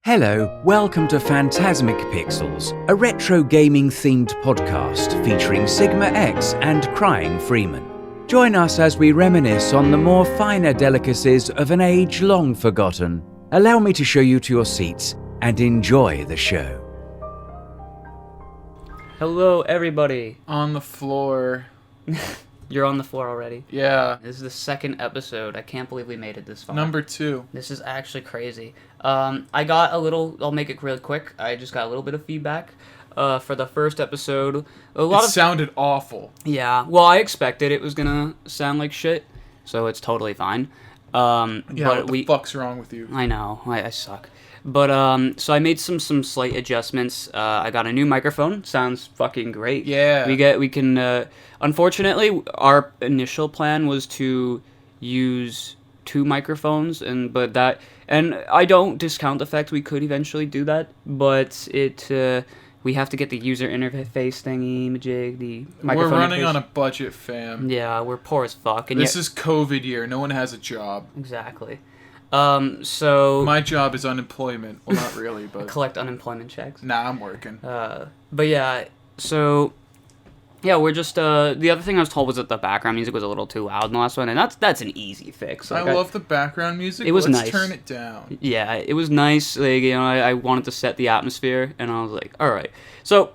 Hello, welcome to Phantasmic Pixels, a retro gaming-themed podcast featuring Sigma X and Crying Freeman. Join us as we reminisce on the more finer delicacies of an age long forgotten. Allow me to show you to your seats and enjoy the show. Hello, everybody. On the floor. You're on the floor already. Yeah. This is the second episode. I can't believe we made it this far. Number 2. This is actually crazy. I got a little, I'll make it real quick. I just got a little bit of feedback for the first episode. It sounded awful. Yeah. Well, I expected it was gonna sound like shit, so it's totally fine. What but the fuck's wrong with you? I know. I suck. But, so I made some slight adjustments. I got a new microphone. Sounds fucking great. Yeah. We can, unfortunately, our initial plan was to use 2 microphones, and I don't discount the fact we could eventually do that, but we have to get the user interface thingy-majig, the microphone We're running interface. on a budget, fam. Yeah, we're poor as fuck. And this is COVID year. No one has a job. Exactly. So... My job is unemployment. Well, not really, but... collect unemployment checks. Nah, I'm working. But yeah, so... Yeah, we're just, the other thing I was told was that the background music was a little too loud in the last one, and that's an easy fix. Like, I love the background music. It was Let's nice. turn it down. Yeah, it was nice. Like, you know, I wanted to set the atmosphere, and I was like, alright. So,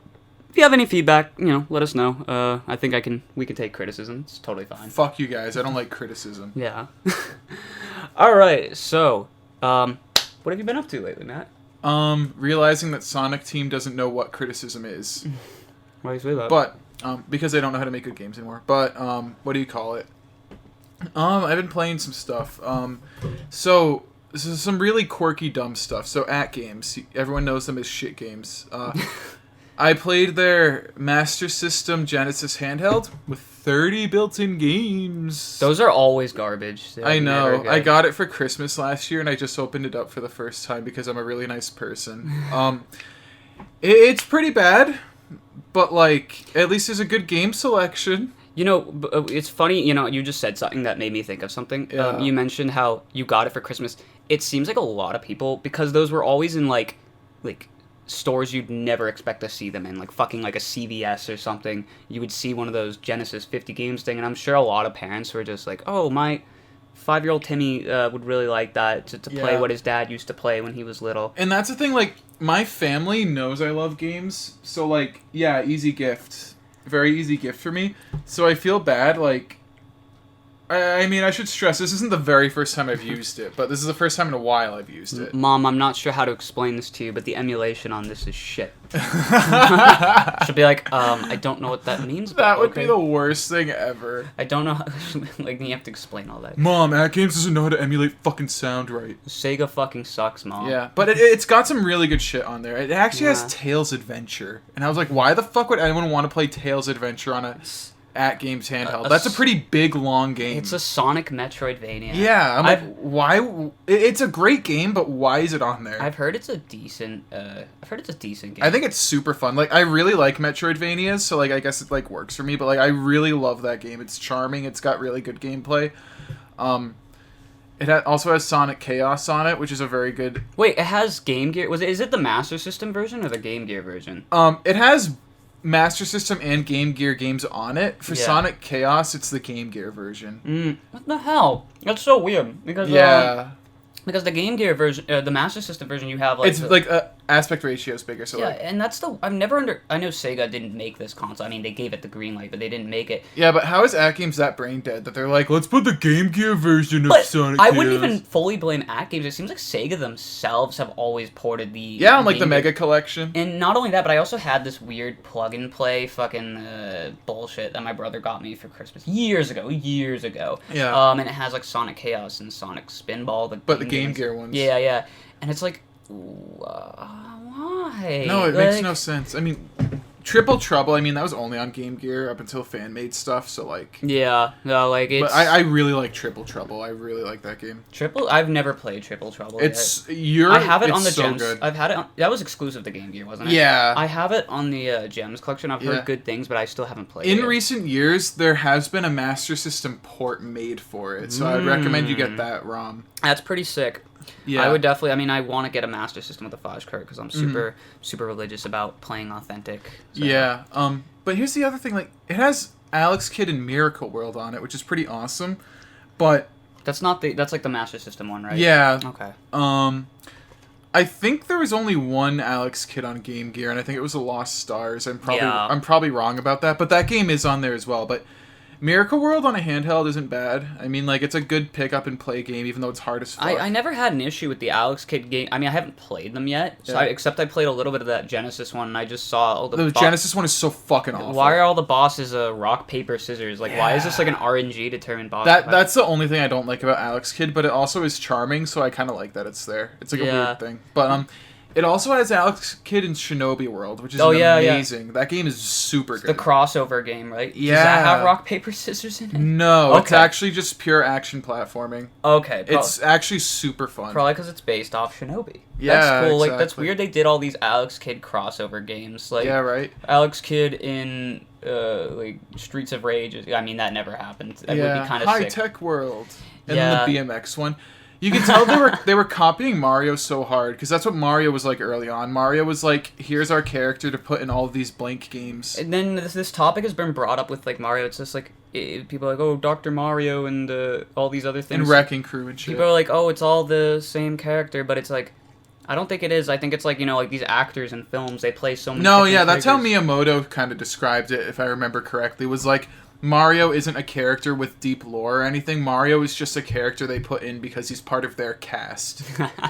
if you have any feedback, you know, let us know. I think we can take criticism. It's totally fine. Fuck you guys. I don't like criticism. Yeah. Alright, so, what have you been up to lately, Matt? Realizing that Sonic Team doesn't know what criticism is. Why do you say that? But... because I don't know how to make good games anymore. But, what do you call it? I've been playing some stuff. So, this is some really quirky, dumb stuff. So, AtGames, everyone knows them as shit games. I played their Master System Genesis handheld with 30 built-in games. Those are always garbage. I know. I got it for Christmas last year, and I just opened it up for the first time because I'm a really nice person. It's pretty bad. But, like, at least there's a good game selection. You know, it's funny, you know, you just said something that made me think of something. Yeah. You mentioned how you got it for Christmas. It seems like a lot of people, because those were always in, like stores you'd never expect to see them in. Like, fucking, like, a CVS or something. You would see one of those Genesis 50 games thing, and I'm sure a lot of parents were just like, oh, my 5-year-old Timmy would really like that to play what his dad used to play when he was little. And that's the thing, like, my family knows I love games, so, like, yeah, easy gift. Very easy gift for me. So I feel bad, like... I mean, I should stress, this isn't the very first time I've used it, but this is the first time in a while I've used it. Mom, I'm not sure how to explain this to you, but the emulation on this is shit. She'll be like, I don't know what that means. That would be the worst thing ever. I don't know how, like, you have to explain all that. Mom, AtGames doesn't know how to emulate fucking sound right. Sega fucking sucks, Mom. Yeah, but it's got some really good shit on there. It actually has Tails Adventure. And I was like, why the fuck would anyone want to play Tails Adventure on a AtGames handheld? That's a pretty big, long game. It's a Sonic Metroidvania. Yeah, I'm like, why? It's a great game, but why is it on there? I've heard it's a decent game. I think it's super fun. Like, I really like Metroidvanias, so, like, I guess it, like, works for me, but, like, I really love that game. It's charming. It's got really good gameplay. It also has Sonic Chaos on it, which is a very good... Wait, it has Game Gear? Is it the Master System version or the Game Gear version? It has Master System and Game Gear games on it. For Sonic Chaos, it's the Game Gear version. What the hell? That's so weird. Because because the Game Gear version, the Master System version, you have like it's like aspect ratio is bigger. So and that's I know Sega didn't make this console. I mean, they gave it the green light, but they didn't make it. Yeah, but how is AtGames that brain dead that they're like, let's put the Game Gear version of Sonic I Chaos. wouldn't even fully blame AtGames. It seems like Sega themselves have always ported the on like the Mega Collection. And not only that, but I also had this weird plug and play fucking bullshit that my brother got me for Christmas years ago. Yeah. And it has like Sonic Chaos and Sonic Spinball. The Game Gear ones. Yeah. And it's like, why? No, it makes no sense. I mean, Triple Trouble, I mean, that was only on Game Gear up until fan-made stuff, so, like... Yeah, no, like, it's... But I really like Triple Trouble. I really like that game. I've never played Triple Trouble I have it on the so Gems. Good. I've had it on... That was exclusive to Game Gear, wasn't it? Yeah. I have it on the Gems collection. I've heard good things, but I still haven't played it. In recent years, there has been a Master System port made for it, so I'd recommend you get that ROM. That's pretty sick. Yeah. I would definitely. I mean, I want to get a Master System with a flash card because I'm super religious about playing authentic. So. Yeah. But here's the other thing. Like, it has Alex Kidd and Miracle World on it, which is pretty awesome. But that's not the. That's like the Master System one, right? Yeah. Okay. I think there was only one Alex Kidd on Game Gear, and I think it was a Lost Stars. I'm probably wrong about that, but that game is on there as well. But Miracle World on a handheld isn't bad. I mean, like, it's a good pick up and play game, even though it's hard as fuck. I never had an issue with the Alex Kidd game. I mean, I haven't played them yet, so except I played a little bit of that Genesis one, and I just saw the Genesis one is so fucking awful. Why are all the bosses rock, paper, scissors? Like, why is this like an RNG determined boss? That's the only thing I don't like about Alex Kidd, but it also is charming, so I kind of like that it's there. It's like a weird thing. But, it also has Alex Kidd in Shinobi World, which is amazing. That game is super good. The crossover game, right? Yeah. Does that have rock, paper, scissors in it? No, it's actually just pure action platforming. Okay. It's actually super fun. Probably because it's based off Shinobi. Yeah, that's cool. Exactly. Like, that's weird they did all these Alex Kidd crossover games. Like, yeah, right? Alex Kidd in, like, Streets of Rage. I mean, that never happened. That would be kind of sick. High Tech World. And then the BMX one. You can tell they were copying Mario so hard, because that's what Mario was like early on. Mario was like, here's our character to put in all of these blank games. And then this topic has been brought up with, like, Mario. It's just like, people are like, oh, Dr. Mario and all these other things. And Wrecking Crew and shit. People are like, oh, it's all the same character, but it's like, I don't think it is. I think it's like, like these actors in films, they play so many that's how Miyamoto kind of described it, if I remember correctly. It was like, Mario isn't a character with deep lore or anything. Mario is just a character they put in because he's part of their cast,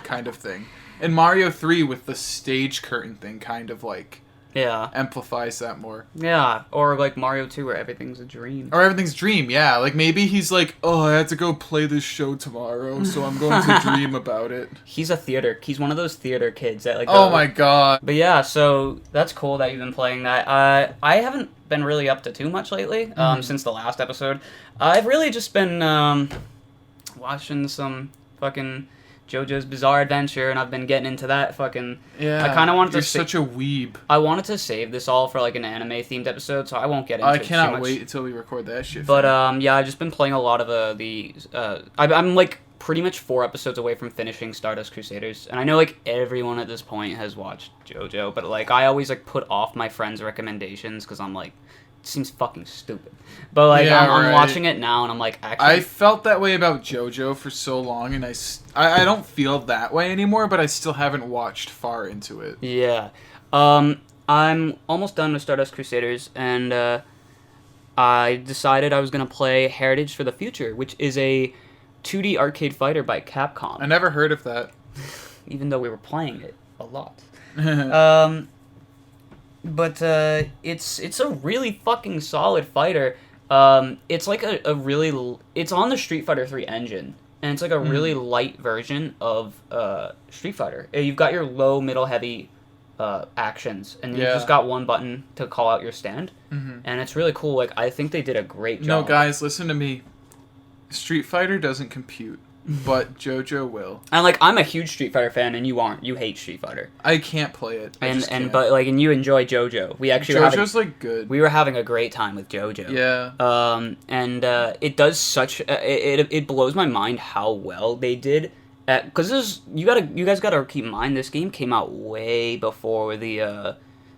kind of thing. And Mario 3 with the stage curtain thing kind of like amplifies that more. Yeah, or like Mario 2 where everything's a dream. Or everything's dream, yeah. Like maybe he's like, oh, I have to go play this show tomorrow, so I'm going to dream about it. He's one of those theater kids that like. Oh my god. But yeah, so that's cool that you've been playing that. I haven't been really up to too much lately since the last episode. I've really just been watching some fucking JoJo's Bizarre Adventure, and I've been getting into that fucking. Yeah. I kind of wanted to. You're such a weeb. I wanted to save this all for like an anime themed episode, so I won't get into it too much. I cannot wait until we record that shit. But yeah, I've just been playing a lot of I'm like pretty much 4 episodes away from finishing Stardust Crusaders, and I know like everyone at this point has watched JoJo, but like I always like put off my friends' recommendations because I'm like, it seems fucking stupid. But like I'm watching it now, and I'm like, actually, I felt that way about JoJo for so long, and I don't feel that way anymore, but I still haven't watched far into it. Yeah, I'm almost done with Stardust Crusaders, and I decided I was gonna play Heritage for the Future, which is a 2D arcade fighter by Capcom. I never heard of that. Even though we were playing it a lot. But it's a really fucking solid fighter. It's like a really... It's on the Street Fighter 3 engine. And it's like a really light version of Street Fighter. You've got your low, middle, heavy actions. And you just got one button to call out your stand. Mm-hmm. And it's really cool. Like, I think they did a great job. No, guys, listen to me. Street Fighter doesn't compute, but JoJo will. And like, I'm a huge Street Fighter fan, and you aren't. You hate Street Fighter. I can't play it. And you enjoy JoJo. We actually JoJo's like good. We were having a great time with JoJo. Yeah. It does such. It blows my mind how well they did. Because you guys gotta keep in mind, this game came out way before the.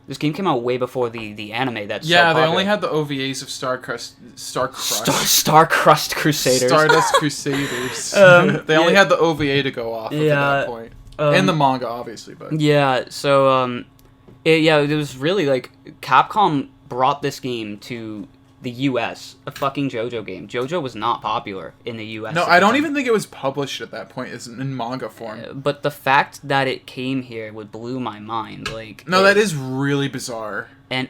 This game came out way before the anime that's so popular. They only had the OVAs of Starcrust Crusaders. Stardust Crusaders. They only had the OVA to go off of at that point. And the manga, obviously. But yeah, so, it was really, like, Capcom brought this game to the US, a fucking JoJo game. JoJo was not popular in the US. No, I don't even think it was published at that point in manga form. But the fact that it came here blew my mind. Like, no, that is really bizarre. And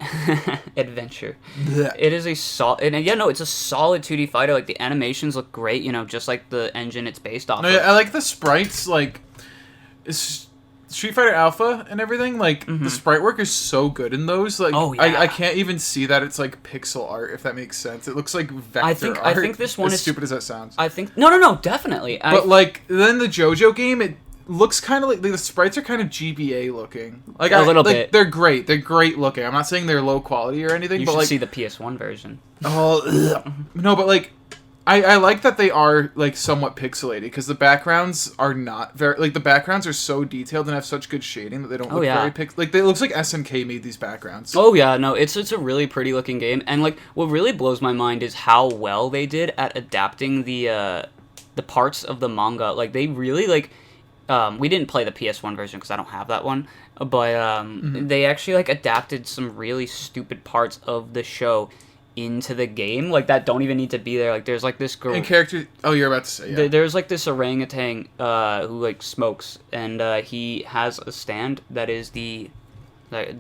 adventure. Blech. It is a solid... it's a solid 2D fighter. Like, the animations look great, just like the engine it's based off of. I like the sprites, like... Street Fighter Alpha and everything, like, the sprite work is so good in those. Like, I can't even see that it's, like, pixel art, if that makes sense. It looks like vector art. I think this one as stupid as that sounds. I think... No, definitely. But, like, then the JoJo game, it looks kind of like... The sprites are kind of GBA looking. Like, a little bit. They're great. They're great looking. I'm not saying they're low quality or anything, you but, should like... see the PS1 version. Oh, no, but, like... I like that they are like somewhat pixelated because the backgrounds are not very like the backgrounds are so detailed and have such good shading that they don't look very like it looks like SNK made these backgrounds. Oh yeah, no, it's a really pretty looking game, and like what really blows my mind is how well they did at adapting the parts of the manga. Like they really like we didn't play the PS1 version because I don't have that one, but they actually like adapted some really stupid parts of the show into the game, like that don't even need to be there. Like there's like this girl and character. Oh, you're about to say there's like this orangutan who like smokes, and he has a stand that is the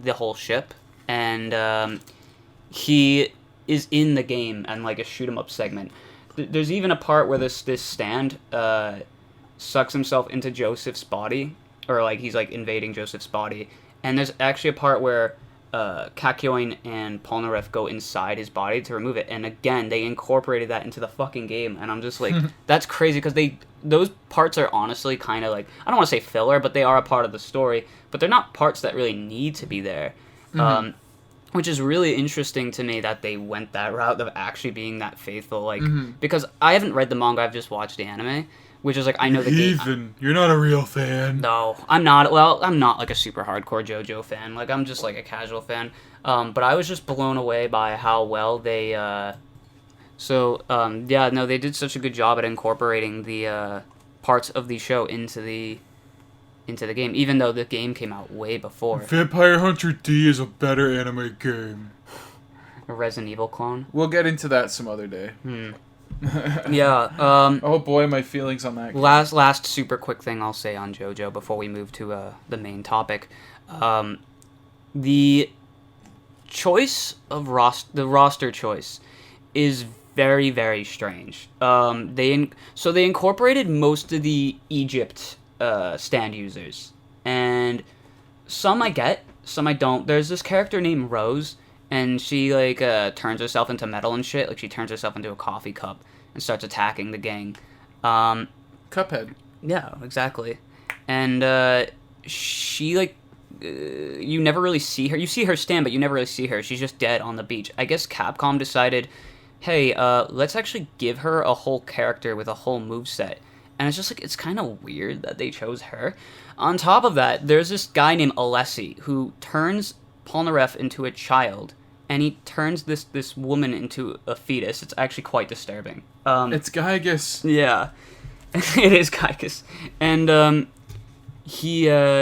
whole ship, and he is in the game and like a shoot 'em up segment. There's even a part where this stand sucks himself into Joseph's body, or like he's like invading Joseph's body, and there's actually a part where Kakyoin and Polnareff go inside his body to remove it, and again they incorporated that into the fucking game, and I'm just like that's crazy because those parts are honestly kind of like, I don't want to say filler, but they are a part of the story, but they're not parts that really need to be there. Which is really interesting to me that they went that route of actually being that faithful, like because I haven't read the manga, I've just watched the anime, which is like I know the game. You're not a real fan. No, I'm not. Well, I'm not like a super hardcore JoJo fan. Like I'm just like a casual fan. But I was just blown away by how well they. They did such a good job at incorporating the parts of the show into the game, even though the game came out way before. Vampire Hunter D is a better anime game. A Resident Evil clone. We'll get into that some other day. Yeah. Oh boy, my feelings on that game. Last super quick thing I'll say on JoJo before we move to the main topic. The choice of the roster choice is very, very strange. They incorporated most of the Egypt stand users, and some I get, some I don't. There's this character named Rose, and she like turns herself into metal and shit. Like she turns herself into a coffee cup and starts attacking the gang. Cuphead. Yeah, exactly. And she like you never really see her. You see her stand, but you never really see her. She's just dead on the beach. I guess Capcom decided, hey, let's actually give her a whole character with a whole moveset. And it's just like, it's kind of weird that they chose her. On top of that, there's this guy named Alessi who turns Polnareff into a child, and he turns this woman into a fetus. It's actually quite disturbing. It's Gygus. Yeah, it is Gygus. And he's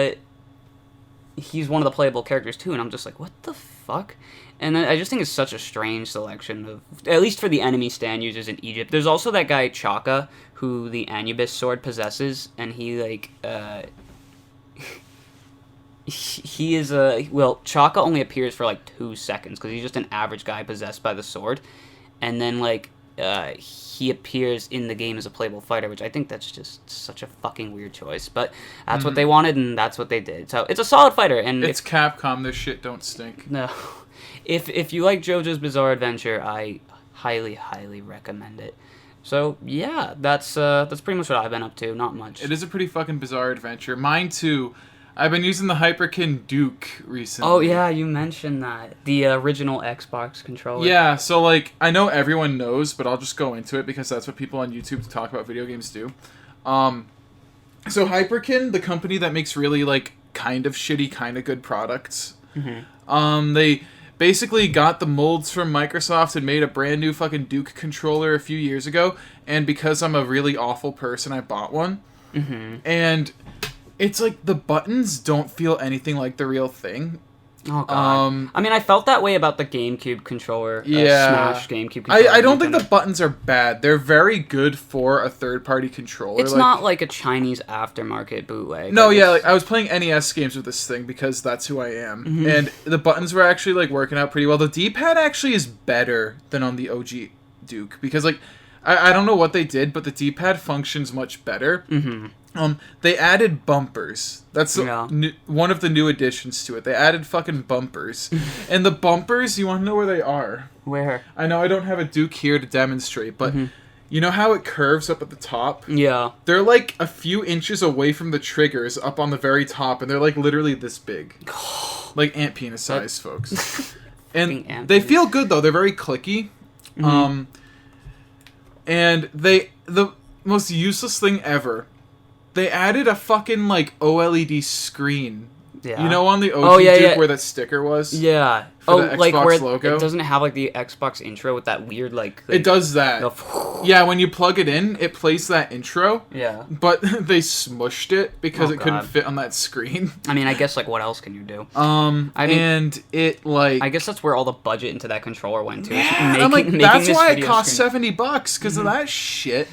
one of the playable characters too, and I'm just like, what the fuck? And I just think it's such a strange selection of, at least for the enemy stand users in Egypt. There's also that guy Chaka, who the Anubis sword possesses, and he like he is Chaka only appears for like 2 seconds because he's just an average guy possessed by the sword, and then like he appears in the game as a playable fighter, which I think that's just such a fucking weird choice, but that's what they wanted and that's what they did. So it's a solid fighter, and it's Capcom. Their shit don't stink. No. If you like JoJo's Bizarre Adventure, I highly, highly recommend it. So yeah, that's pretty much what I've been up to. Not much. It is a pretty fucking bizarre adventure. Mine too. I've been using the Hyperkin Duke recently. Oh yeah, you mentioned that. The original Xbox controller. Yeah, so like I know everyone knows, but I'll just go into it because that's what people on YouTube to talk about video games do. So Hyperkin, the company that makes really like kind of shitty, kind of good products. They basically got the molds from Microsoft and made a brand new fucking Duke controller a few years ago, and because I'm a really awful person, I bought one. And it's like the buttons don't feel anything like the real thing. Oh god. I mean, I felt that way about the GameCube controller. Yeah. Smash GameCube controller. I don't think the buttons are bad. They're very good for a third-party controller. It's not like a Chinese aftermarket bootleg. No, yeah, like I was playing NES games with this thing because that's who I am. And the buttons were actually like working out pretty well. The D-pad actually is better than on the OG Duke because like I don't know what they did, but the D-pad functions much better. They added bumpers. That's one of the new additions to it. They added fucking bumpers. And the bumpers, you want to know where they are? Where? I know I don't have a Duke here to demonstrate, but you know how it curves up at the top? Yeah. They're like a few inches away from the triggers up on the very top, and they're like literally this big. Like ant penis size, folks. And they feel good, though. They're very clicky. And the most useless thing ever, they added a fucking, like, OLED screen. Yeah. You know, on the OG Duke where that sticker was? Yeah. For the Xbox like where logo? it doesn't have like the Xbox intro with that weird like. It does that. Yeah, when you plug it in, it plays that intro. Yeah. But they smushed it because it couldn't fit on that screen. I mean, I guess like what else can you do? I mean, and it like. I guess that's where all the budget into that controller went to. Yeah, I'm like, that's why it cost $70 because of that shit.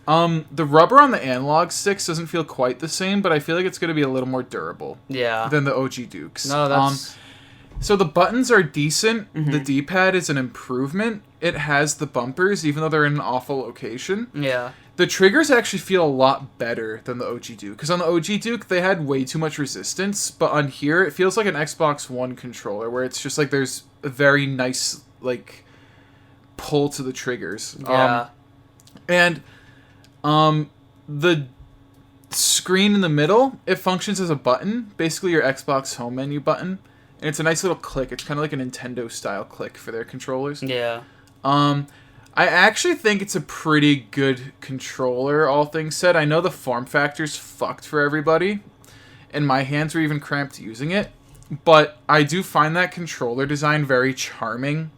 The rubber on the analog sticks doesn't feel quite the same, but I feel like it's going to be a little more durable. Yeah. Than the OG Dukes. No, that's... So the buttons are decent. Mm-hmm. The D-pad is an improvement. It has the bumpers, even though they're in an awful location. Yeah. The triggers actually feel a lot better than the OG Duke. Because on the OG Duke, they had way too much resistance. But on here, it feels like an Xbox One controller, where it's just like there's a very nice, like, pull to the triggers. Yeah. The screen in the middle, it functions as a button, basically your Xbox home menu button, and it's a nice little click. It's kind of like a Nintendo style click for their controllers. Yeah. I actually think it's a pretty good controller, all things said. I know the form factor's fucked for everybody, and my hands were even cramped using it, but I do find that controller design very charming,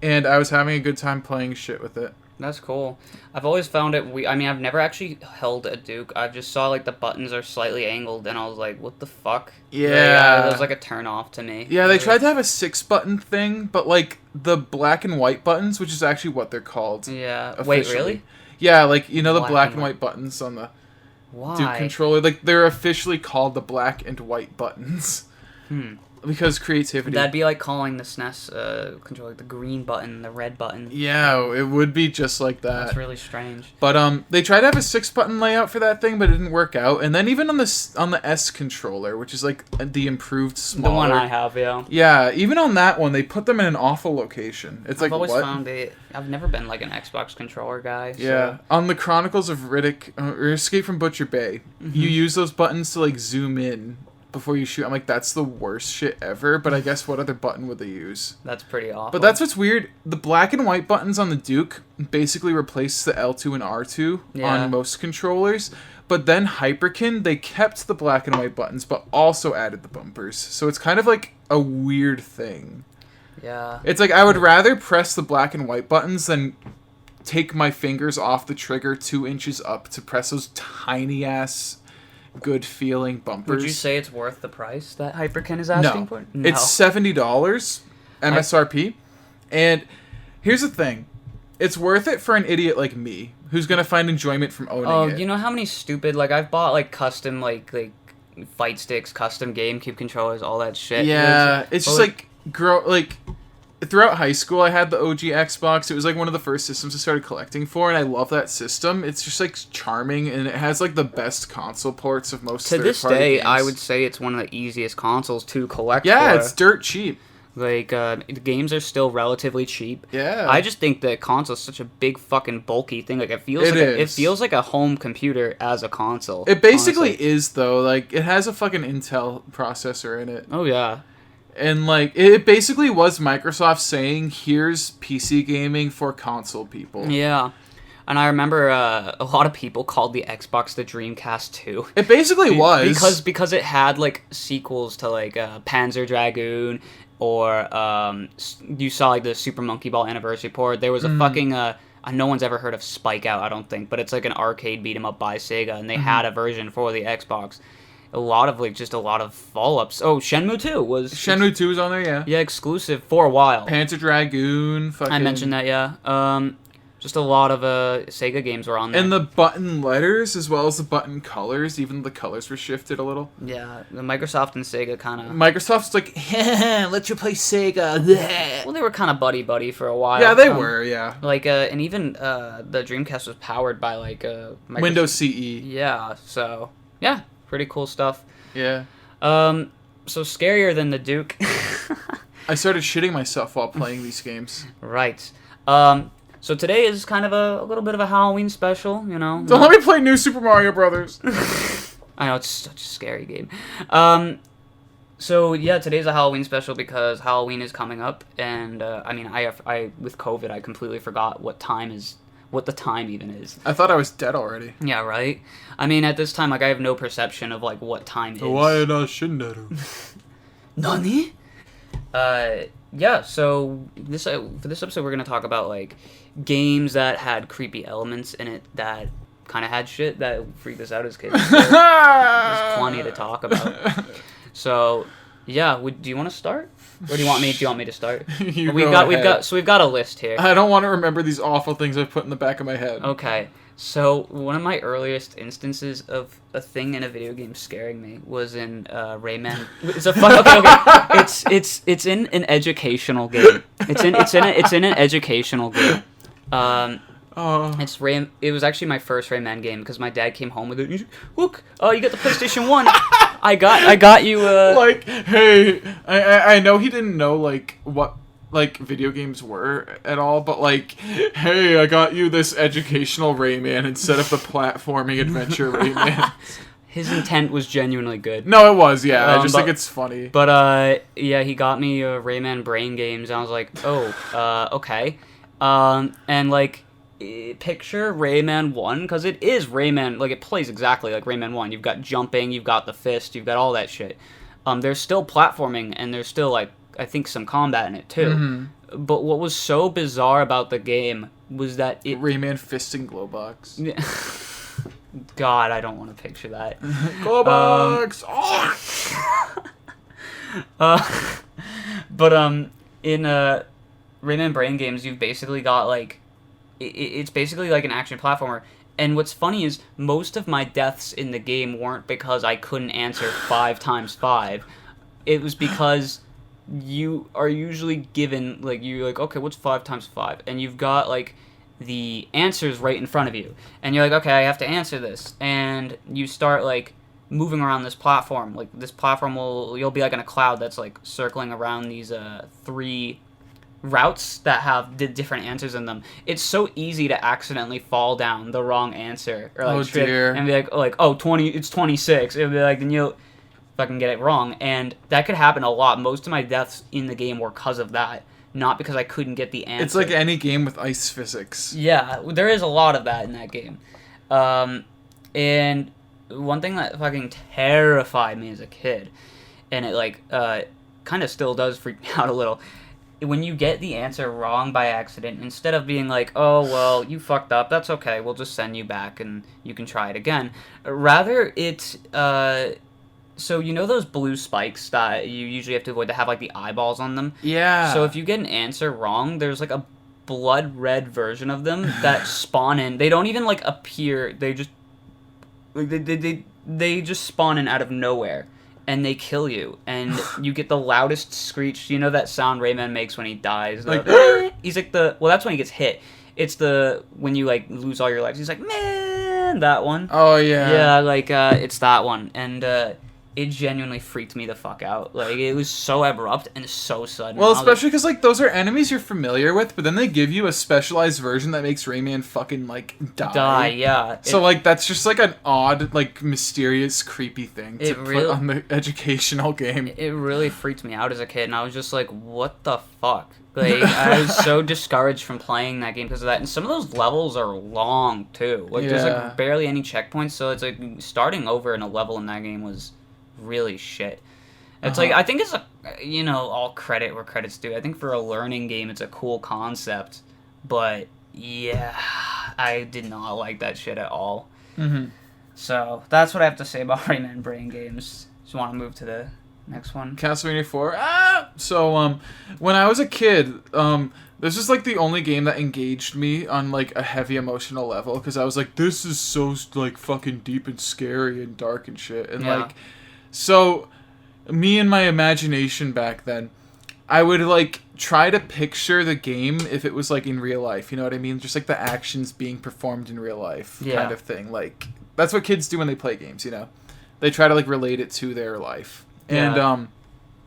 and I was having a good time playing shit with it. That's cool. I've always found it I mean, I've never actually held a Duke. I just saw, like, the buttons are slightly angled, and I was like, what the fuck? Yeah. It was, like, a turn-off to me. Yeah, they tried to have a 6-button thing, but, like, the black and white buttons, which is actually what they're called. Yeah. Officially. Wait, really? Yeah, like, you know the black and white buttons on the Why? Duke controller? Like, they're officially called the black and white buttons. Because creativity. That'd be like calling the SNES controller the green button, the red button. Yeah, it would be just like that. That's really strange. But they tried to have a 6-button layout for that thing, but it didn't work out. And then even on the S controller, which is like the improved smaller. The one I have, yeah. Yeah, even on that one, they put them in an awful location. It's I've like, always what? found it. I've never been like an Xbox controller guy. Yeah, So. on the Chronicles of Riddick or Escape from Butcher Bay, you use those buttons to like zoom in before you shoot. I'm like, that's the worst shit ever, but I guess what other button would they use? That's pretty awful. But that's what's weird. The black and white buttons on the Duke basically replace the L2 and R2 on most controllers. But then Hyperkin, they kept the black and white buttons, but also added the bumpers. So it's kind of like a weird thing. Yeah. It's like I would rather press the black and white buttons than take my fingers off the trigger 2 inches up to press those tiny ass good feeling bumpers. Would you say it's worth the price that Hyperkin is asking for? No. It's $70 MSRP. And here's the thing. It's worth it for an idiot like me who's going to find enjoyment from owning it. Oh, you know how many stupid, like, I've bought, like, custom, like fight sticks, custom GameCube controllers, all that shit. Yeah, it's just, throughout high school, I had the OG Xbox. It was, like, one of the first systems I started collecting for, and I love that system. It's just, like, charming, and it has, like, the best console ports of most third-party games. To this day, I would say it's one of the easiest consoles to collect for. Yeah, it's dirt cheap. Like, the games are still relatively cheap. Yeah. I just think the console is such a big fucking bulky thing. Like, it feels like a home computer as a console. It basically is, though. Like, it has a fucking Intel processor in it. Oh, yeah. And, like, it basically was Microsoft saying, here's PC gaming for console people. Yeah. And I remember a lot of people called the Xbox the Dreamcast 2. It basically was. Because it had, like, sequels to, like, Panzer Dragoon, or you saw, like, the Super Monkey Ball Anniversary port. There was a fucking... no one's ever heard of Spike Out, I don't think, but it's, like, an arcade beat-em-up by Sega, and they had a version for the Xbox. A lot of follow-ups. Oh, Shenmue 2 was... Shenmue 2 was on there, yeah. Yeah, exclusive for a while. Panzer Dragoon, fucking... I mentioned that, yeah. Just a lot of Sega games were on there. And the button letters, as well as the button colors, even the colors were shifted a little. Yeah, the Microsoft and Sega kind of... Microsoft's like, let you play Sega. Well, they were kind of buddy-buddy for a while. Yeah, they were, yeah. Like, and even the Dreamcast was powered by, like, Windows CE. Yeah, so... Yeah, pretty cool stuff. Yeah. So scarier than the Duke. I started shitting myself while playing these games. Right. So today is kind of a little bit of a Halloween special, you know. Don't let me play New Super Mario Brothers. I know, it's such a scary game. So yeah, today's a Halloween special because Halloween is coming up, and I mean, I with COVID, I completely forgot what what the time even is. I thought I was dead already. Yeah, right? I mean, at this time, like, I have no perception of, like, what time is. Nani? Yeah, so for this episode, we're going to talk about, like, games that had creepy elements in it that kind of had shit that freaked us out as kids. So there's plenty to talk about. So, yeah, do you want to start? Or do you want me to start? We've got a list here. I don't want to remember these awful things I've put in the back of my head. Okay. So, one of my earliest instances of a thing in a video game scaring me was in Rayman. It's a fun. Okay. It's in an educational game. It's in an educational game. It was actually my first Rayman game because my dad came home with it. Look, you got the PlayStation 1. I got you. Like, hey, I know he didn't know like what like video games were at all, but like, hey, I got you this educational Rayman instead of the platforming adventure Rayman. His intent was genuinely good. No, it was, yeah. I just think it's funny. But yeah, he got me Rayman Brain Games, and I was like, okay. And like, picture Rayman 1, because it is Rayman, like, it plays exactly like Rayman 1. You've got jumping, you've got the fist, you've got all that shit. There's still platforming, and there's still, like, I think some combat in it, too. Mm-hmm. But what was so bizarre about the game was that it... Rayman fisting Glowbox. Yeah. God, I don't want to picture that. Glowbox! But, in, Rayman Brain Games, you've basically got, like... It's basically like an action platformer. And what's funny is most of my deaths in the game weren't because I couldn't answer 5 times 5. It was because you are usually given, like, you're like, okay, what's 5 times 5? And you've got, like, the answers right in front of you. And you're like, okay, I have to answer this. And you start, like, moving around this platform. Like, this platform you'll be, like, in a cloud that's, like, circling around these 3... routes that have different answers in them. It's so easy to accidentally fall down the wrong answer or like trip dear. And be like 20, it's 26. It'll be like, then you'll fucking get it wrong, and that could happen a lot. Most of my deaths in the game were because of that, not because I couldn't get the answer. It's like any game with ice physics. Yeah, there is a lot of that in that game. And one thing that fucking terrified me as a kid, and it like kind of still does freak me out a little, when you get the answer wrong by accident, instead of being like, oh, well, you fucked up, that's okay, we'll just send you back and you can try it again. Rather, it's, so you know those blue spikes that you usually have to avoid that have, like, the eyeballs on them? Yeah. So if you get an answer wrong, there's, like, a blood red version of them that spawn in. They don't even, like, appear, they just, like, they just spawn in out of nowhere. And they kill you, and you get the loudest screech. You know that sound Rayman makes when he dies? Like, he's like well, that's when he gets hit. It's when you, like, lose all your lives. He's like, man, that one. Oh, yeah. Yeah, like, it's that one. And, it genuinely freaked me the fuck out. Like, it was so abrupt and so sudden. Well, especially because, like, those are enemies you're familiar with, but then they give you a specialized version that makes Rayman fucking, like, die. Yeah. So, like, that's just, like, an odd, like, mysterious, creepy thing to put on the educational game. It really freaked me out as a kid, and I was just like, what the fuck? Like, I was so discouraged from playing that game because of that. And some of those levels are long, too. Like, there's, like, barely any checkpoints, so it's, like, starting over in a level in that game was really shit. It's like, I think it's all credit where credit's due. I think for a learning game, it's a cool concept, but yeah, I did not like that shit at all. Mm-hmm. So that's what I have to say about Rayman Brain Games. Just want to move to the next one. Castlevania 4. So when I was a kid, this is like the only game that engaged me on like a heavy emotional level, because I was like, this is so like fucking deep and scary and dark and shit, and like. So, me and my imagination back then, I would, like, try to picture the game if it was, like, in real life. You know what I mean? Just, like, the actions being performed in real life kind of thing. Like, that's what kids do when they play games, you know? They try to, like, relate it to their life. And,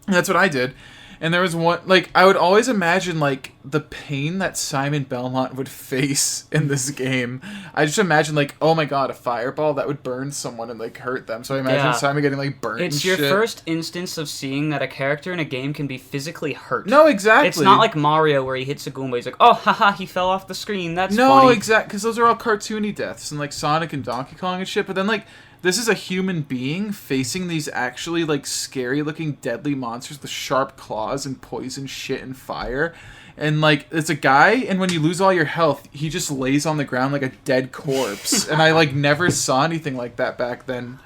that's what I did. And there was one, like, I would always imagine, like, the pain that Simon Belmont would face in this game. I just imagine, like, oh my god, a fireball that would burn someone and, like, hurt them. So I imagine Simon getting, like, burnt It's and your shit. first instance of seeing that a character in a game can be physically hurt. No, exactly. It's not like Mario where he hits a Goomba, he's like, oh, haha, he fell off the screen, that's no, funny. No, exactly, because those are all cartoony deaths, and, like, Sonic and Donkey Kong and shit, but then, like, this is a human being facing these actually, like, scary-looking, deadly monsters with sharp claws and poison shit and fire. And, like, it's a guy, and when you lose all your health, he just lays on the ground like a dead corpse. And I, like, never saw anything like that back then.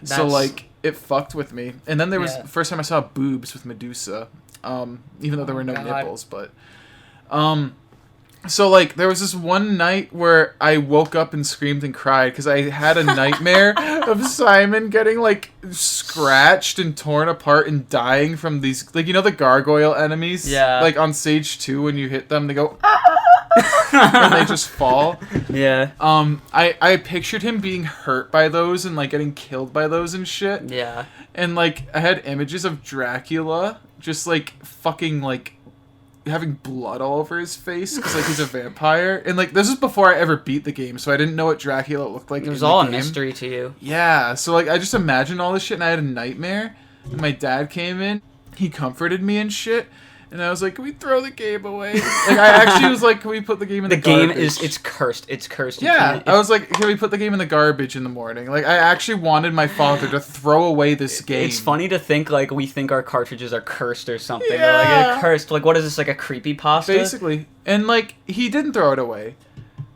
So, like, it fucked with me. And then there was the first time I saw boobs with Medusa. Even though there were no nipples, but... So, like, there was this one night where I woke up and screamed and cried because I had a nightmare of Simon getting, like, scratched and torn apart and dying from these, like, you know the gargoyle enemies? Yeah. Like, on stage 2 when you hit them, they go, and they just fall. Yeah. I pictured him being hurt by those and, like, getting killed by those and shit. Yeah. And, like, I had images of Dracula just, like, fucking, like, having blood all over his face because, like, he's a vampire. And, like, this was before I ever beat the game, so I didn't know what Dracula looked like. It was all a mystery to you. Yeah, so, like, I just imagined all this shit, and I had a nightmare. And my dad came in, he comforted me and shit, and I was like, can we throw the game away? Like, I actually was like, can we put the game in the garbage? The game is, it's cursed. It's cursed. Yeah, I was like, can we put the game in the garbage in the morning? Like, I actually wanted my father to throw away this game. It's funny to think, like, we think our cartridges are cursed or something. Yeah. Or, like, they're cursed. Like, what is this, like a creepypasta? Basically. And, like, he didn't throw it away.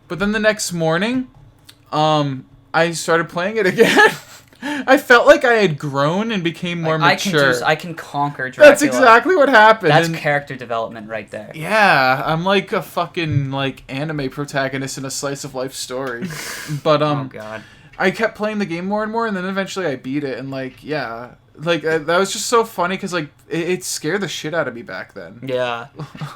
But then the next morning, I started playing it again. I felt like I had grown and became more mature. I can conquer Dracula. That's exactly what happened. That's character development right there. Yeah, I'm like a fucking, like, anime protagonist in a slice of life story. But, oh, God. I kept playing the game more and more, and then eventually I beat it, and, like, yeah. Like, that was just so funny, because, like, it scared the shit out of me back then. Yeah.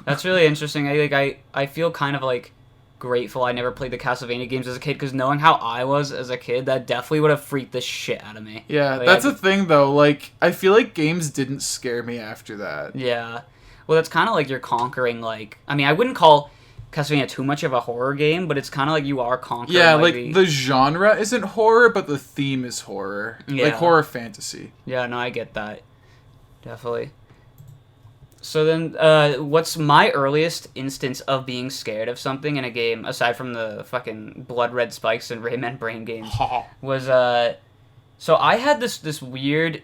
That's really interesting. I feel kind of, like, grateful I never played the Castlevania games as a kid, because knowing how I was as a kid, that definitely would have freaked the shit out of me. Yeah, like, that's the thing, though. Like, I feel like games didn't scare me after that. Yeah. Well, that's kind of like you're conquering, like... I mean, I wouldn't call Castlevania too much of a horror game, but it's kind of like you are conquering... Yeah, like the genre isn't horror, but the theme is horror. Yeah. Like, horror fantasy. Yeah, no, I get that. Definitely. So then, what's my earliest instance of being scared of something in a game, aside from the fucking blood red spikes and Rayman brain games, was, so I had this weird,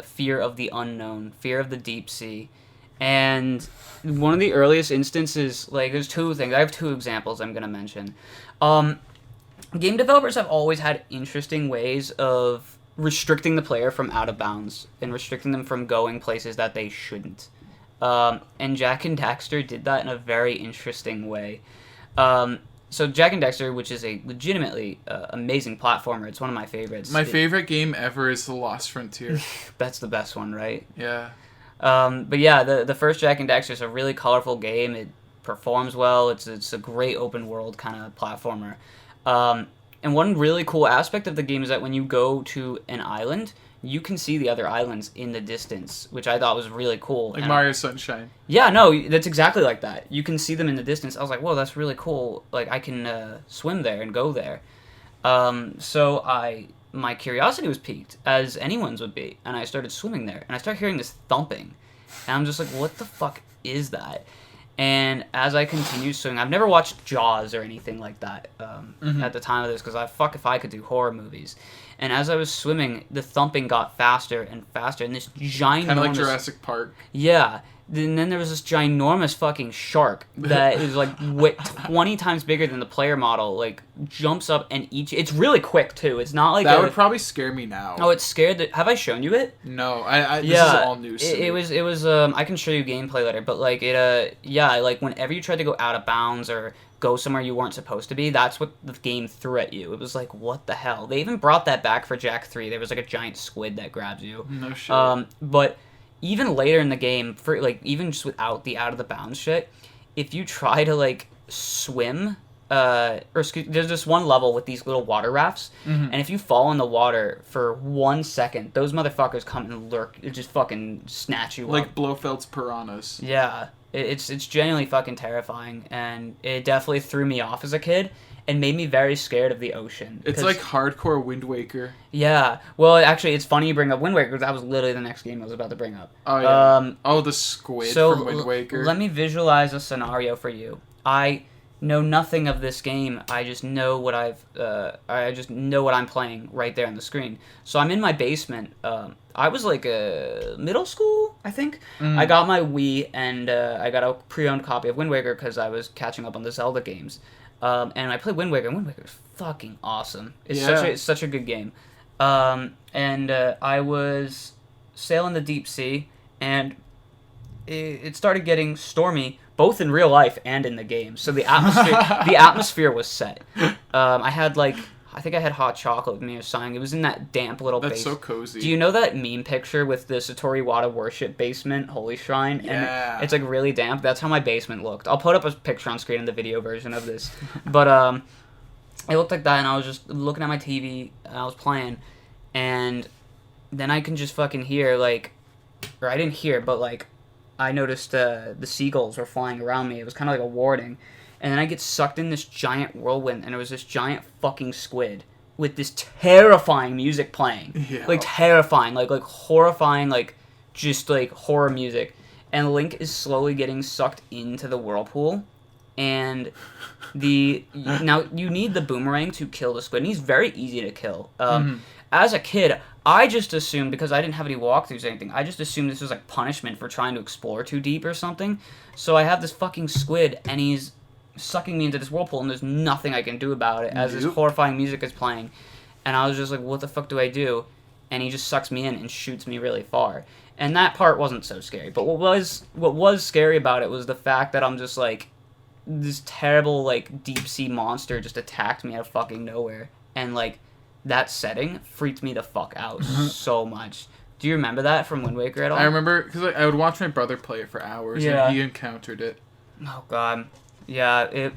fear of the unknown, fear of the deep sea, and one of the earliest instances, like, there's two things, I have two examples I'm gonna mention. Game developers have always had interesting ways of restricting the player from out of bounds, and restricting them from going places that they shouldn't. And Jak and Daxter did that in a very interesting way. So Jak and Daxter, which is a legitimately amazing platformer, it's one of my favorites. My favorite game ever is The Lost Frontier. That's the best one, right? Yeah. But yeah, the first Jak and Daxter is a really colorful game. It performs well. It's a great open world kind of platformer. And one really cool aspect of the game is that when you go to an island, you can see the other islands in the distance, which I thought was really cool. Like Mario Sunshine. Yeah, no, that's exactly like that. You can see them in the distance. I was like, whoa, that's really cool. Like, I can swim there and go there. So my curiosity was piqued, as anyone's would be, and I started swimming there, and I started hearing this thumping, and I'm just like, what the fuck is that? And as I continued swimming, I've never watched Jaws or anything like that at the time of this, because if I could do horror movies. And as I was swimming, the thumping got faster and faster, and this ginormous... Kind of like Jurassic Park. Yeah. And then there was this ginormous fucking shark that is like 20 times bigger than the player model, like jumps up and eats. It's really quick too. It's not like that would probably scare me now. Oh, it's scared. Have I shown you it? No, this is all news. It was. I can show you gameplay later, but like like whenever you tried to go out of bounds or go somewhere you weren't supposed to be, that's what the game threw at you. It was like, what the hell? They even brought that back for Jak 3. There was like a giant squid that grabs you. No shit. But even later in the game, for like even just without the out of the bounds shit, if you try to like swim there's this one level with these little water rafts, and if you fall in the water for 1 second, those motherfuckers come and lurk, just fucking snatch you up. Like Blofeld's piranhas. Yeah, it's genuinely fucking terrifying, and it definitely threw me off as a kid and made me very scared of the ocean. It's like hardcore Wind Waker. Yeah, well, actually, it's funny you bring up Wind Waker, because that was literally the next game I was about to bring up. Oh, yeah. The squid from Wind Waker. Let me visualize a scenario for you. I know nothing of this game. I just know what I'm playing right there on the screen. So I'm in my basement. I was like middle school, I think. I got my Wii, and I got a pre-owned copy of Wind Waker because I was catching up on the Zelda games. And I played Wind Waker, and Wind Waker is fucking awesome. It's such a good game. And I was sailing the deep sea, and it started getting stormy, both in real life and in the game. So the atmosphere was set. I think I had hot chocolate with me or something. It was in that damp little That's base. so cozy. Do you know that meme picture with the Satori Wada worship basement, Holy Shrine? Yeah. And it's like really damp. That's how my basement looked. I'll put up a picture on screen in the video version of this. But it looked like that, and I was just looking at my TV, and I was playing, and then I can just fucking hear, or I didn't hear, but I noticed the seagulls were flying around me. It was kind of like a warning. And then I get sucked in this giant whirlwind, and there was this giant fucking squid with this terrifying music playing. Yeah. Terrifying, horrifying, just horror music. And Link is slowly getting sucked into the whirlpool. And now you need the boomerang to kill the squid, and he's very easy to kill. As a kid, I just assumed, because I didn't have any walkthroughs or anything, I just assumed this was punishment for trying to explore too deep or something. So I have this fucking squid, and he's sucking me into this whirlpool, and there's nothing I can do about it as this horrifying music is playing. And I was just like, what the fuck do I do? And he just sucks me in and shoots me really far. And that part wasn't so scary. But what was scary about it was the fact that I'm just this terrible deep sea monster just attacked me out of fucking nowhere. And that setting freaked me the fuck out so much. Do you remember that from Wind Waker at all? I remember, because I would watch my brother play it for hours, and he encountered it. Oh, God. Yeah,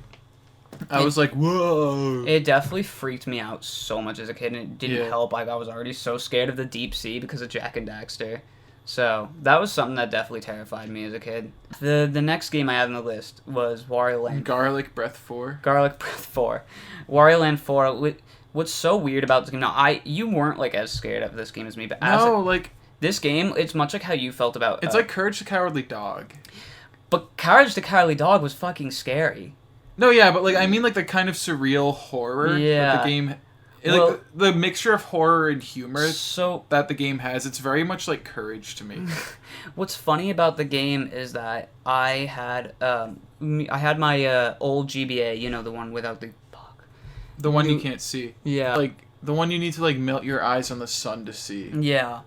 I was like, whoa. It definitely freaked me out so much as a kid, and it didn't help. I was already so scared of the deep sea because of Jak and Daxter. So that was something that definitely terrified me as a kid. The next game I had on the list was Wario Land. Garlic Breath 4. Garlic Breath 4. Wario Land 4. What's so weird about this game? Now, you weren't as scared of this game as me, but this game, it's much like how you felt about. It's like Courage the Cowardly Dog. But Courage the Cowardly Dog was fucking scary. No, yeah, but I mean the kind of surreal horror that the game, the mixture of horror and humor that the game has. It's very much like Courage to me. What's funny about the game is that I had my old GBA, the one without the bug. The one you can't see. Yeah. The one you need to melt your eyes on the sun to see. Yeah.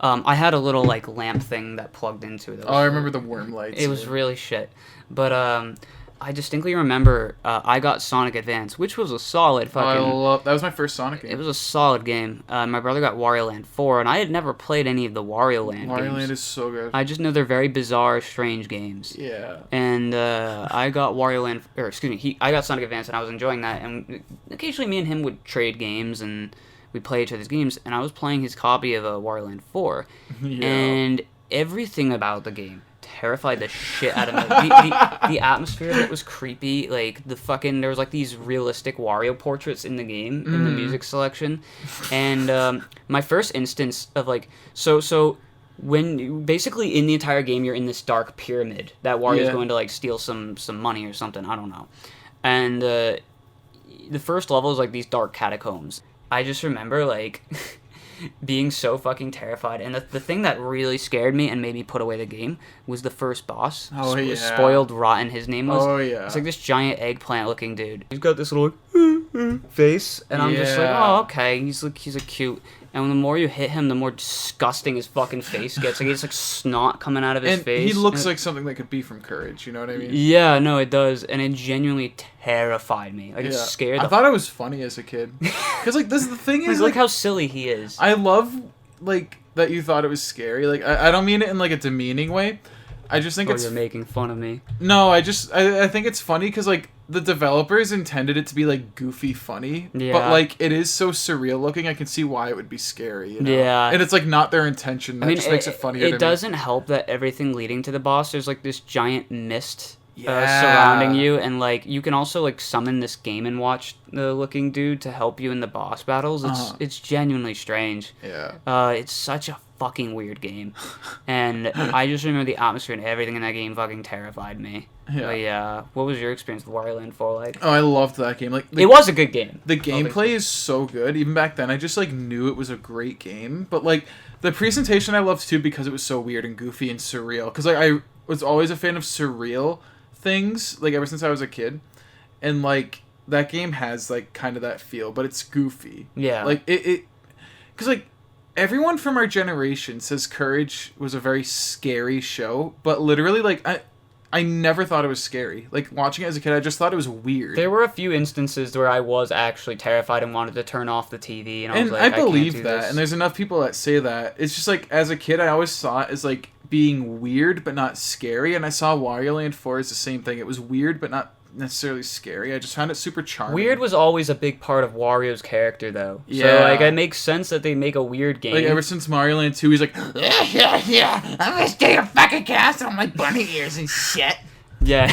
I had a little lamp thing that plugged into it. I remember the worm lights. It was really shit. But I distinctly remember I got Sonic Advance, which was a solid fucking. That was my first Sonic game. It was a solid game. My brother got Wario Land 4, and I had never played any of the Wario Land games. Wario Land is so good. I just know they're very bizarre, strange games. Yeah. And I got I got Sonic Advance, and I was enjoying that. And occasionally, me and him would trade games, and we'd play each other's games. And I was playing his copy of Wario Land 4, and everything about the game terrified the shit out of me. The atmosphere of it was creepy. There was these realistic Wario portraits in the game, in the music selection. And my first instance of so when basically in the entire game you're in this dark pyramid that Wario's going to steal some money or something, I don't know. And the first level is these dark catacombs. I just remember being so fucking terrified, and the thing that really scared me and made me put away the game was the first boss. Spoiled Rotten, his name was. It's this giant eggplant looking dude. He's got this little face, and I'm just okay, he's cute. And the more you hit him, the more disgusting his fucking face gets. He gets snot coming out of his face. He looks like something that could be from Courage, you know what I mean? Yeah, no, it does. And it genuinely terrified me. It scared I thought it was funny as a kid. Because, this the thing is... look how silly he is. I love, that you thought it was scary. I don't mean it in, a demeaning way. I just think you're making fun of me. No, I think it's funny because, the developers intended it to be like goofy funny, Yeah. but like it is so surreal looking. I can see why it would be scary. You know? Yeah. And it's like not their intention. That just makes it funnier. It doesn't help that everything leading to the boss, there's like this giant mist Yeah. surrounding you, and like you can also like summon this Game and Watch looking dude to help you in the boss battles. It's genuinely strange. Yeah. It's such a fucking weird game, and I just remember the atmosphere and everything in that game fucking terrified me. Yeah. But yeah, what was your experience with Wario Land 4 like? Oh, I loved that game. Like It was a good game. The gameplay is so good. Even back then, I just like knew it was a great game. But like the presentation, I loved too because it was so weird and goofy and surreal. Because like I was always a fan of surreal things, like ever since I was a kid, and like that game has like kind of that feel, but it's goofy. Yeah. Like it because like everyone from our generation says Courage was a very scary show, but literally like I never thought it was scary. Like watching it as a kid, I just thought it was weird. There were a few instances where I was actually terrified and wanted to turn off the TV, and I was And like, I can't believe do that, this. and there's enough people that say that. It's just like as a kid, I always saw it as like being weird but not scary, and I saw Wario Land 4 as the same thing. It was weird but not necessarily scary. I just found it super charming. Weird was always a big part of Wario's character, though. Yeah. So, like, it makes sense that they make a weird game. Like ever since Mario Land 2, he's like, Yeah, I'm gonna stay a fucking castle on my bunny ears and shit. Yeah.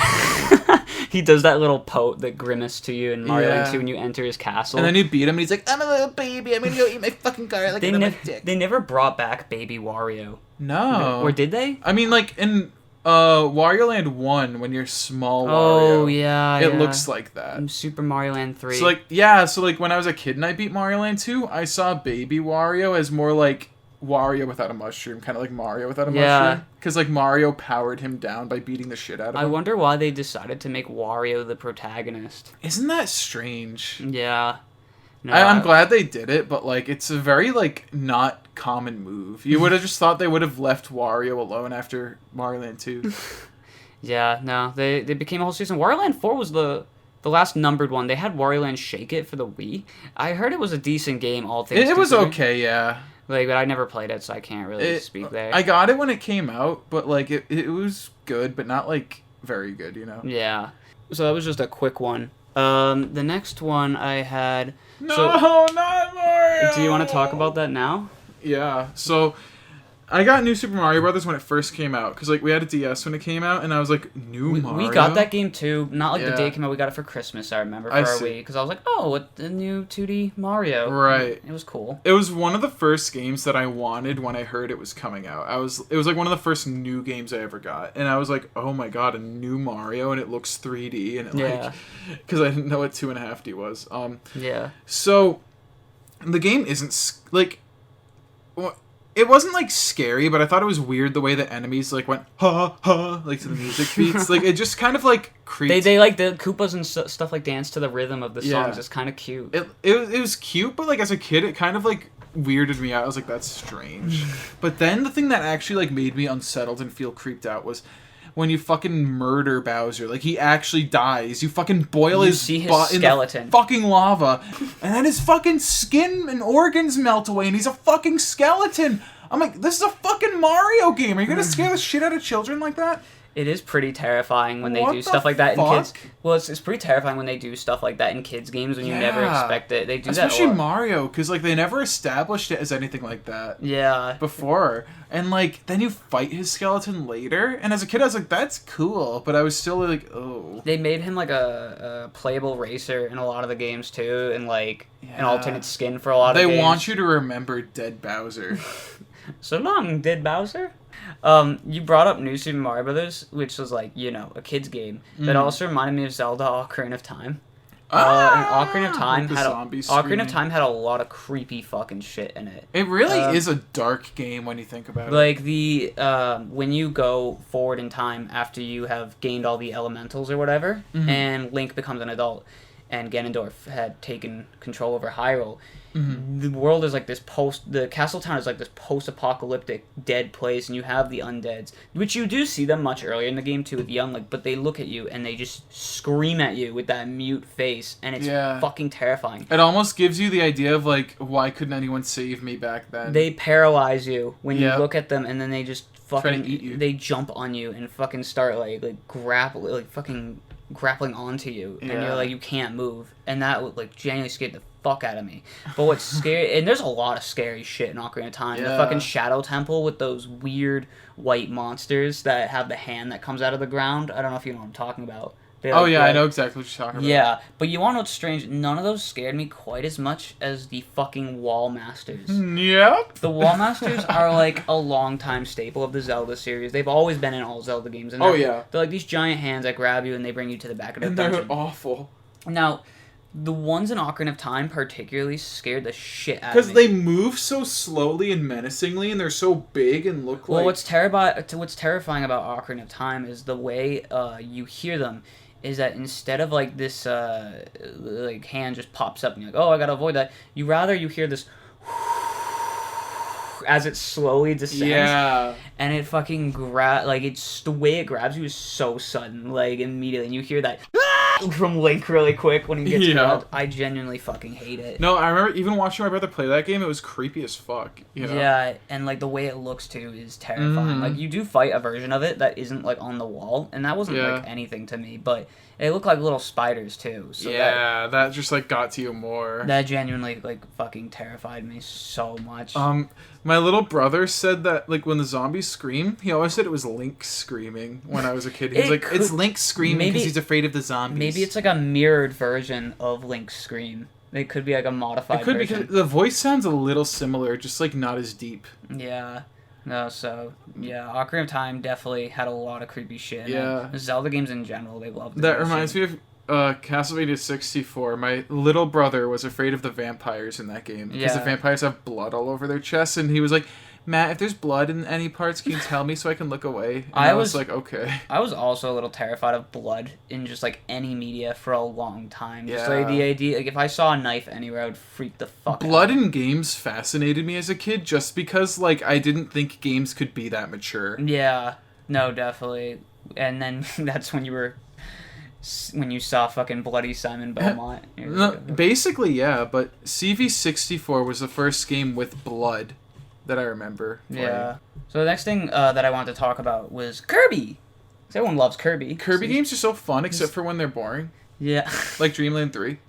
He does that little that grimace to you in Mario Land Yeah. 2 when you enter his castle. and then you beat him, and he's like, I'm a little baby. I'm gonna go eat my fucking garlic they, and my ne- dick. they never brought back Baby Wario. No. Or did they? I mean, like in Wario Land 1, when you're small Wario, Oh, yeah. it looks like that. In Super Mario Land 3. So like yeah, so like when I was a kid and I beat Mario Land 2, I saw Baby Wario as more like Wario without a mushroom, kind of like Mario without a mushroom. Because like Mario powered him down by beating the shit out of him. I wonder why they decided to make Wario the protagonist. Isn't that strange? Yeah. No, I'm glad they did it, but like it's a very like not common move. You would have just thought they would have left Wario alone after Mario Land 2. Yeah, no, they became a whole season. Wario Land 4 was the last numbered one. They had Wario Land Shake It for the Wii. I heard it was a decent game, all things It was considered. okay, yeah. Like, but I never played it, so I can't really speak there. I got it when it came out, but like it was good, but not like very good, you know. Yeah. So that was just a quick one. The next one I had. No, so, not Mario. do you want to talk about that now? Yeah. So I got New Super Mario Brothers when it first came out, because like we had a DS when it came out, and I was like, Mario. We got that game too. Not like the Yeah. day it came out. We got it for Christmas. I remember for I our see. Wii, because I was like, oh, what the new 2D Mario? Right. It was cool. It was one of the first games that I wanted when I heard it was coming out. It was like one of the first new games I ever got, and I was like, oh my god, a new Mario, and it looks 3D, and it like, because I didn't know what 2.5D was. Yeah. So the game isn't like. It wasn't like scary, but I thought it was weird the way the enemies like went ha ha like to the music beats. Like it just kind of like creeped. They like the Koopas and stuff like dance to the rhythm of the songs. Yeah. It's kind of cute. It was cute, but like as a kid, it kind of like weirded me out. I was like, that's strange. But then the thing that actually like made me unsettled and feel creeped out was when you fucking murder Bowser. Like he actually dies. You fucking boil You his see his butt in skeleton. the fucking lava, and then his fucking skin and organs melt away, and he's a fucking skeleton. I'm like, this is a fucking Mario game. Are you gonna scare the shit out of children like that? It is pretty terrifying when they What do the stuff like that in fuck? kids. Well, it's pretty terrifying when they do stuff like that in kids games when you never Yeah. expect it. They do Especially that a lot. Mario, because like they never established it as anything like that Yeah. before. And like then you fight his skeleton later, and as a kid I was like, that's cool, but I was still like, oh. They made him like a playable racer in a lot of the games too, and like an Yeah. alternate skin for a lot of They games. want you to remember dead Bowser. So long, did Bowser? You brought up New Super Mario Brothers, which was like, you know, a kid's game. That also reminded me of Zelda Ocarina of Time. And Ocarina of Time With the had zombies Ocarina screaming. of Time had a lot of creepy fucking shit in it. It really is a dark game when you think about it. Like the when you go forward in time after you have gained all the elementals or whatever, and Link becomes an adult, and Ganondorf had taken control over Hyrule. The world is like this the castle town is like this post-apocalyptic dead place, and you have the undeads, which you do see them much earlier in the game too with young, like, but they look at you and they just scream at you with that mute face, and it's fucking terrifying. It almost gives you the idea of like, why couldn't anyone save me back then? They paralyze you when you Yep. look at them, and then they just Try fucking to eat you. they jump on you and fucking start like grapple, like fucking grappling onto you, and Yeah. you're like, you can't move, and that would like genuinely scared the fuck out of me. But what's scary, and there's a lot of scary shit in Ocarina of Time. The Yeah. fucking Shadow Temple with those weird white monsters that have the hand that comes out of the ground. I don't know if you know what I'm talking about. They, Oh like, yeah, I like- know exactly what you're talking about. Yeah, but you want to know what's strange? None of those scared me quite as much as the fucking Wall Masters. Yep. The Wall Masters are like a long-time staple of the Zelda series. They've always been in all Zelda games. And Oh, they're- yeah. They're like these giant hands that grab you and they bring you to the back of the And they're dungeon. awful. Now, the ones in Ocarina of Time particularly scared the shit out of Because me. they move so slowly and menacingly, and they're so big and look Well, like... what's terrifying about Ocarina of Time is the way you hear them. Is that instead of like this like hand just pops up and you're like, oh, I gotta avoid that. You hear this as it slowly descends. Yeah. And it fucking it's the way it grabs you is so sudden, like immediately, and you hear that from Link really quick when he gets Yeah. grabbed. I genuinely fucking hate it. No, I remember even watching my brother play that game, it was creepy as fuck. You know? Yeah, and like the way it looks too is terrifying. Mhm. Like you do fight a version of it that isn't like on the wall, and that wasn't Yeah. like anything to me, but they look like little spiders too. So Yeah, that just like got to you more. that genuinely like fucking terrified me so much. My little brother said that like when the zombies scream, he always said it was Link screaming when I was a kid. He was It like, could- it's Link screaming maybe- because he's afraid of the zombies. Maybe it's like a mirrored version of Link's scream. It could be like a modified It could version. because the voice sounds a little similar, just like not as deep. Yeah. No, so, yeah, Ocarina of Time definitely had a lot of creepy shit. And Yeah. Zelda games in general, they loved That reminds me of Castlevania 64. My little brother was afraid of the vampires in that game because the Yeah. vampires have blood all over their chests, and he was like, Matt, if there's blood in any parts, can you tell me so I can look away? And I I was was- like, okay. I was also a little terrified of blood in just, like, any media for a long time. Just, like, Yeah. the idea, like, if I saw a knife anywhere, I would freak the fuck Blood out. in games fascinated me as a kid just because, like, I didn't think games could be that mature. Yeah. No, definitely. And then that's when when you saw fucking Bloody Simon Belmont. You're No, like, basically, yeah, but CV64 was the first game with blood that I remember playing. yeah. So the next thing that I wanted to talk about was Kirby. 'Cause everyone loves Kirby. Kirby So- games are so fun, except for when they're boring. Yeah. Like Dreamland 3.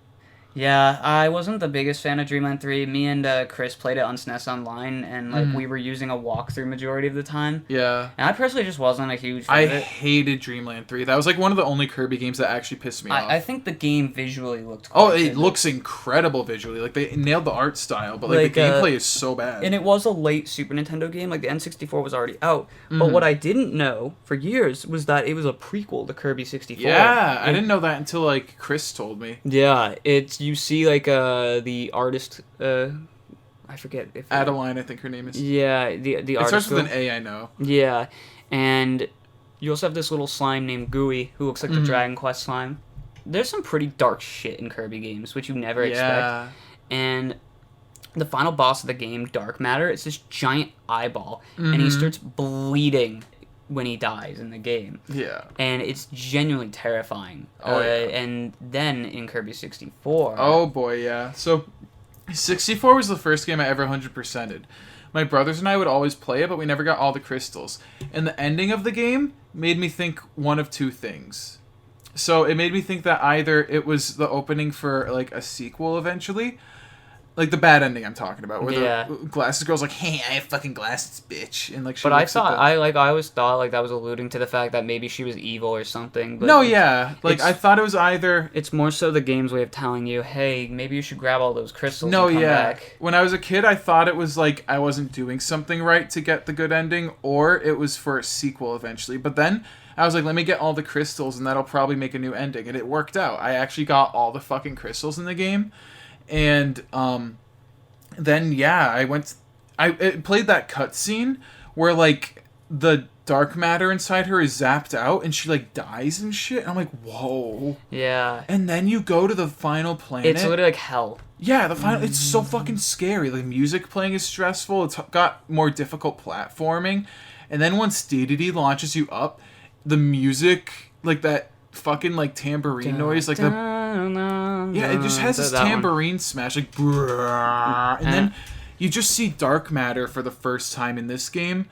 Yeah, I wasn't the biggest fan of Dreamland 3. Me and Chris played it on SNES Online, and like we were using a walkthrough majority of the time. Yeah. And I personally just wasn't a huge fan I of it. hated Dreamland 3. That was like one of the only Kirby games that actually pissed me off. I think the game visually looked Oh, quite it good. looks incredible visually. Like, they nailed the art style, but, like Like, the gameplay is so bad. And it was a late Super Nintendo game, like the N64 was already out. But what I didn't know for years was that it was a prequel to Kirby 64. Yeah, I didn't know that until, like, Chris told me. Yeah, it's, you see like the artist, I forget if... Adeline, I think her name is. Yeah, the It artist. starts with girl. an A, I know. Yeah, and you also have this little slime named Gooey, who looks like the Dragon Quest slime. There's some pretty dark shit in Kirby games, which you never expect. Yeah. And the final boss of the game, Dark Matter, it's this giant eyeball, and he starts bleeding when he dies in the game. Yeah. And it's genuinely terrifying. Oh, yeah. And then in Kirby 64... Oh boy, yeah. So, 64 was the first game I ever 100%ed. My brothers and I would always play it, but we never got all the crystals. And the ending of the game made me think one of two things. So, it made me think that either it was the opening for, like, a sequel eventually. Like, the bad ending I'm talking about, where Yeah. the glasses girl's like, hey, I have fucking glasses, bitch. And, like, she But I looks at thought the- I always thought like that was alluding to the fact that maybe she was evil or something. But No, yeah. Like, it's- I thought it was either... It's more so the game's way of telling you, hey, maybe you should grab all those crystals No, and come yeah. back. When I was a kid, I thought it was like I wasn't doing something right to get the good ending, or it was for a sequel eventually. But then I was like, let me get all the crystals, and that'll probably make a new ending. And it worked out. I actually got all the fucking crystals in the game, and then yeah, I played that cutscene where like the dark matter inside her is zapped out, and she like dies and shit. And I'm like, whoa. Yeah. And then you go to the final planet. It's literally like hell. Yeah, the final. It's so fucking scary. The music playing is stressful. It's got more difficult platforming, and then once Dedede launches you up, the music, like that fucking like tambourine noise, like the yeah, it just has this that one. tambourine smash, like brrrr, and then you just see dark matter for the first time in this game,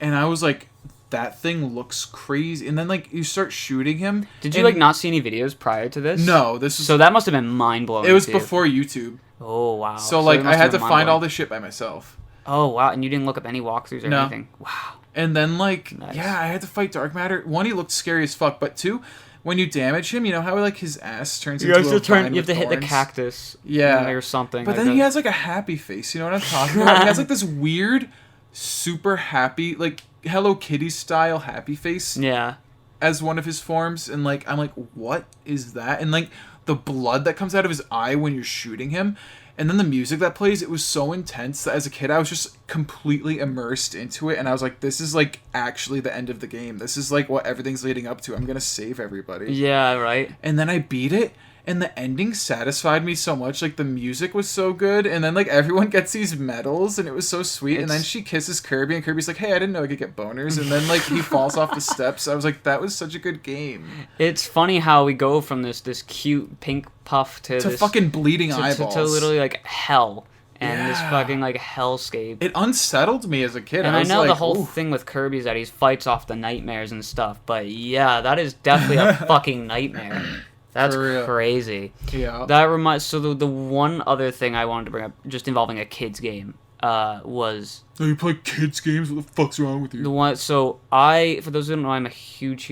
and I was like, that thing looks crazy. And then, like, you start shooting him. Did you, like, not see any videos prior to this? No, this was... So that must have been mind-blowing, It was too. before YouTube. Oh, wow. So, like, I had to find all this shit by myself. Oh, wow. And you didn't look up any walkthroughs or anything? Wow. And then, like, Nice. yeah, I had to fight Dark Matter. One, he looked scary as fuck. But two, when you damage him, you know how, like, his ass turns into a vine You have to hit the thorns? cactus. Yeah. Or something. But like then he that. has, like, a happy face. You know what I'm talking about? He has, like, this weird, super happy, like, Hello Kitty style happy face. Yeah. As one of his forms. And, like, I'm like, what is that? And, like, the blood that comes out of his eye when you're shooting him. And then the music that plays, it was so intense that as a kid, I was just completely immersed into it. And I was like, this is, like, actually the end of the game. This is, like, what everything's leading up to. I'm going to save everybody. Yeah, right. And then I beat it. And the ending satisfied me so much. Like, the music was so good. And then, like, everyone gets these medals. And it was so sweet. And then she kisses Kirby. And Kirby's like, hey, I didn't know I could get boners. And then, like, he falls off the steps. I was like, that was such a good game. It's funny how we go from this cute pink puff to this... fucking bleeding eyeballs. To literally, like, hell. And this Yeah. fucking, like, hellscape. It unsettled me as a kid. And I I was know like, the whole ooh. thing with Kirby is that he fights off the nightmares and stuff. But, yeah, that is definitely a fucking nightmare. That's For real. crazy. Yeah. That reminds... So the one other thing I wanted to bring up, just involving a kid's game, was... Oh, you play kids games? What the fuck's wrong with you? The one... So, for those who don't know, I'm a huge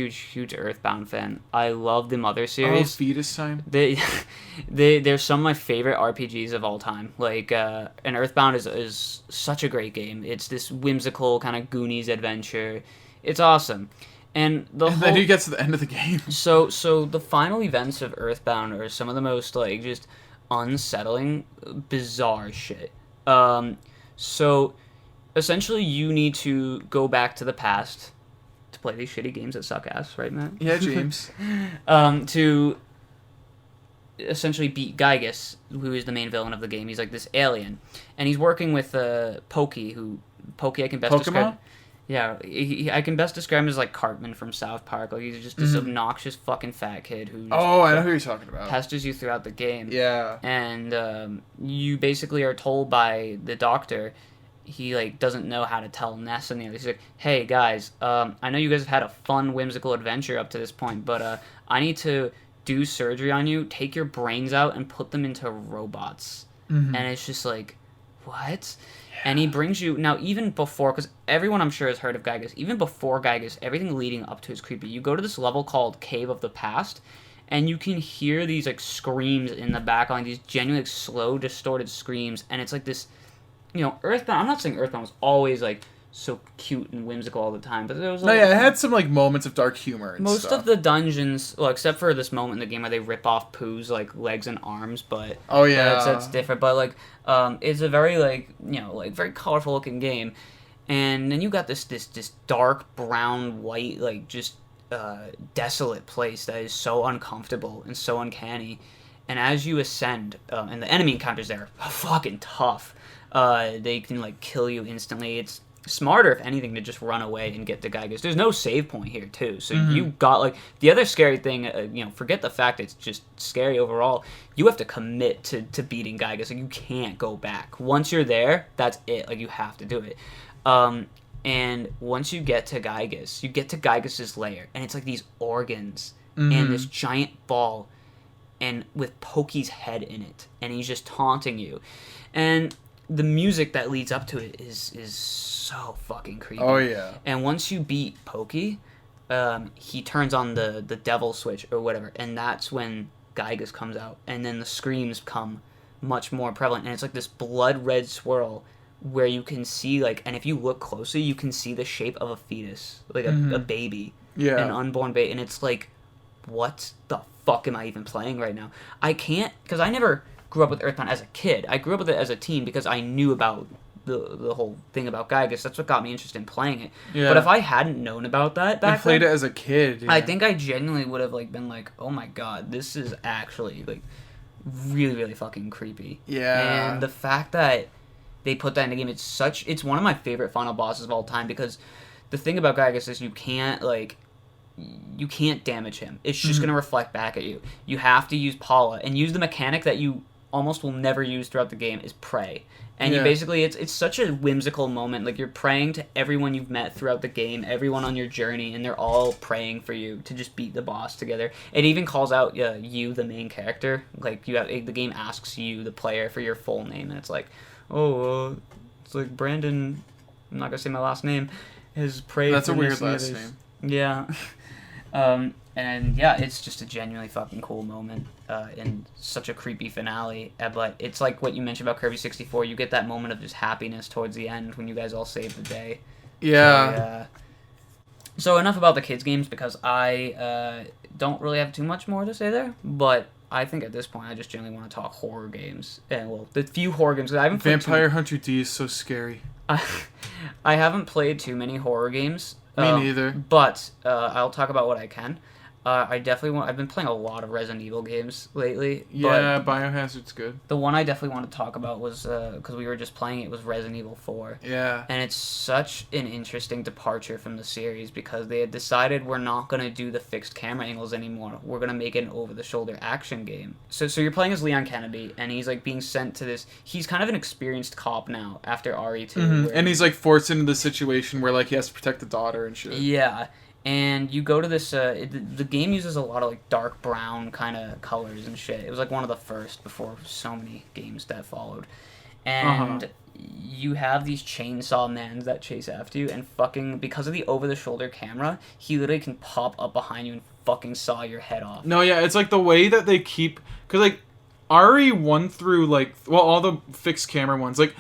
Earthbound fan. I love the Mother Oh, series. fetus time? They're some of my favorite RPGs of all time. Like, and Earthbound is such a great game. It's this whimsical kind of Goonies adventure. It's awesome. And Then he gets to the end of the game. So the final events of Earthbound are some of the most, like, just unsettling, bizarre shit. So essentially you need to go back to the past to play these shitty games that suck ass, right, Matt? Yeah, James. To essentially beat Gygus, who is the main villain of the game. He's like this alien, and he's working with Pokey, I can best Pokemon? describe. Yeah, I can best describe him as like Cartman from South Park. Like, he's just this obnoxious fucking fat kid who just Oh, I know who you're talking about. pesters you throughout the game. Yeah. And you basically are told by the doctor, he like doesn't know how to tell Ness and the others. He's like, hey guys, I know you guys have had a fun, whimsical adventure up to this point, but I need to do surgery on you, take your brains out, and put them into robots. And it's just like, what? And he brings you... Now, even before... Because everyone, I'm sure, has heard of Gygus. Even before Gygus, everything leading up to is creepy. You go to this level called Cave of the Past, and you can hear these, like, screams in the background. These genuinely, like, slow, distorted screams. And it's like this... You know, Earthbound... I'm not saying Earthbound was always, like, so cute and whimsical all the time, but there was... No, Like, yeah, it had some, like, moments of dark humor and most stuff. of the dungeons... Well, except for this moment in the game where they rip off Pooh's, like, legs and arms, but... Oh, yeah. That's different, but, like... it's a very, like, you know, like, very colorful looking game, and then you got this dark brown white, like, just desolate place that is so uncomfortable and so uncanny. And as you ascend, and the enemy encounters there are fucking tough. They can, like, kill you instantly. It's smarter, if anything, to just run away and get to Gygus. There's no save point here, too. So you got, like... The other scary thing, you know, forget the fact it's just scary overall. You have to commit to beating Gygus. Like, you can't go back. Once you're there, that's it. Like, you have to do it. And once you get to Gygus, you get to Gygus's lair. And it's like these organs and this giant ball and with Pokey's head in it. And he's just taunting you. And... the music that leads up to it is so fucking creepy. Oh, yeah. And once you beat Pokey, he turns on the devil switch or whatever, and that's when Gygus comes out. And then the screams come much more prevalent. And it's like this blood red swirl where you can see, like, and if you look closely, you can see the shape of a fetus, like a baby. Yeah. An unborn baby. And it's like, what the fuck am I even playing right now? I can't, because I never... grew up with Earthbound as a kid. I grew up with it as a teen because I knew about the whole thing about Gygus. That's what got me interested in playing it. Yeah. But if I hadn't known about that back I played then, it as a kid. Yeah. I think I genuinely would have like been like, oh my god, this is actually like really, really fucking creepy. Yeah. And the fact that they put that in the game, it's one of my favorite final bosses of all time, because the thing about Gygus is you can't damage him. It's just going to reflect back at you. You have to use Paula and use the mechanic that you almost will never use throughout the game is pray. And you Yeah. basically, it's such a whimsical moment. Like, you're praying to everyone you've met throughout the game, everyone on your journey, and they're all praying for you to just beat the boss together. It even calls out you, the main character. Like, the game asks you, the player, for your full name, and it's like, it's like Brandon, I'm not gonna say my last name, has prayed That's for a this weird and last others. name. Yeah. And yeah, it's just a genuinely fucking cool moment and such a creepy finale. But it's like what you mentioned about Kirby 64. You get that moment of just happiness towards the end when you guys all save the day. Yeah. So enough about the kids' games because I don't really have too much more to say there. But I think at this point I just generally want to talk horror games. And well, the few horror games I haven't played Vampire Hunter D is so scary. I haven't played too many horror games. Me neither. But I'll talk about what I can. I definitely want. I've been playing a lot of Resident Evil games lately. Yeah, Biohazard's good. But the one I definitely want to talk about was because we were just playing it was Resident Evil 4. Yeah. And it's such an interesting departure from the series because they had decided we're not gonna do the fixed camera angles anymore. We're gonna make it an over-the-shoulder action game. So you're playing as Leon Kennedy, and he's like being sent to this. He's kind of an experienced cop now after RE2. Mm-hmm. And he's like forced into the situation where like he has to protect the daughter and shit. Yeah. And you go to this, the game uses a lot of, like, dark brown kind of colors and shit. It was, like, one of the first before so many games that followed. And you have these chainsaw mans that chase after you, and fucking, because of the over-the-shoulder camera, he literally can pop up behind you and fucking saw your head off. No, yeah, it's, like, the way that they keep... Because, like, RE1 through, like... Well, all the fixed camera ones, like...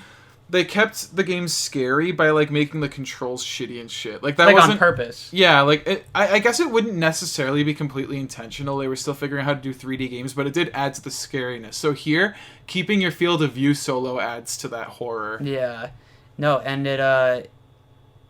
They kept the game scary by, like, making the controls shitty and shit. Like, that like wasn't... on purpose. Yeah, like, I guess it wouldn't necessarily be completely intentional. They were still figuring out how to do 3D games, but it did add to the scariness. So here, keeping your field of view solo adds to that horror. Yeah. No, and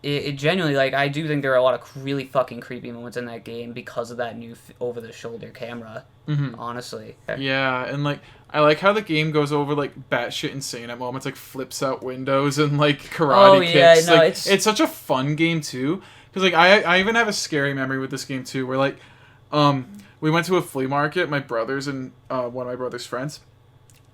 it genuinely, like, I do think there are a lot of really fucking creepy moments in that game because of that new over-the-shoulder camera, honestly. Yeah, and, like, I like how the game goes over, like, batshit insane at moments, like, flips out windows and, like, karate kicks. No, like, it's such a fun game, too. Because, like, I even have a scary memory with this game, too, where, like, we went to a flea market, my brothers and one of my brother's friends,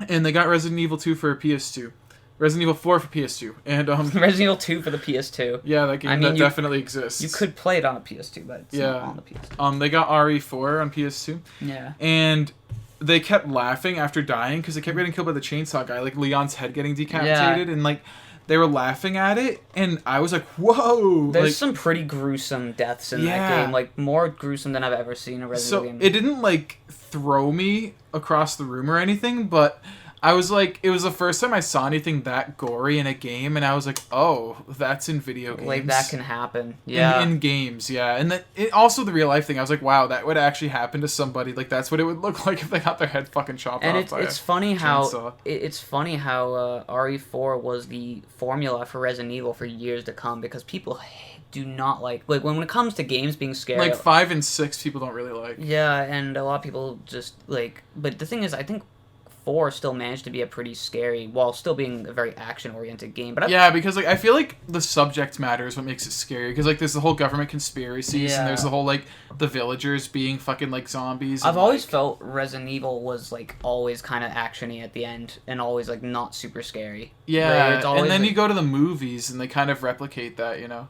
and they got Resident Evil 2 for PS2. Resident Evil 4 for PS2. And, Resident Evil 2 for the PS2. Yeah, that game that definitely exists. You could play it on a PS2, but it's not on the PS2. They got RE4 on PS2. Yeah. And they kept laughing after dying because they kept getting killed by the chainsaw guy, like Leon's head getting decapitated, and like they were laughing at it, and I was like, "Whoa!" There's like, some pretty gruesome deaths in that game, like more gruesome than I've ever seen in a Resident Evil game. So it didn't like throw me across the room or anything, but I was like, it was the first time I saw anything that gory in a game, and I was like, oh, that's in video games. Like, that can happen. Yeah. In games, yeah. And then also the real life thing, I was like, wow, that would actually happen to somebody. Like, that's what it would look like if they got their head fucking chopped off by it's funny how chainsaw. it's funny how RE4 was the formula for Resident Evil for years to come because people do not like when it comes to games being scary. Like 5 and 6 people don't really like. Yeah, and a lot of people just like. But the thing is, I think 4 still managed to be a pretty scary, while still being a very action-oriented game. But yeah, because like I feel like the subject matter is what makes it scary. Because like there's the whole government conspiracies, and there's the whole like the villagers being fucking like zombies. I've always felt Resident Evil was like always kind of actiony at the end, and always like not super scary. Yeah, it's always, and then like, you go to the movies, and they kind of replicate that, you know.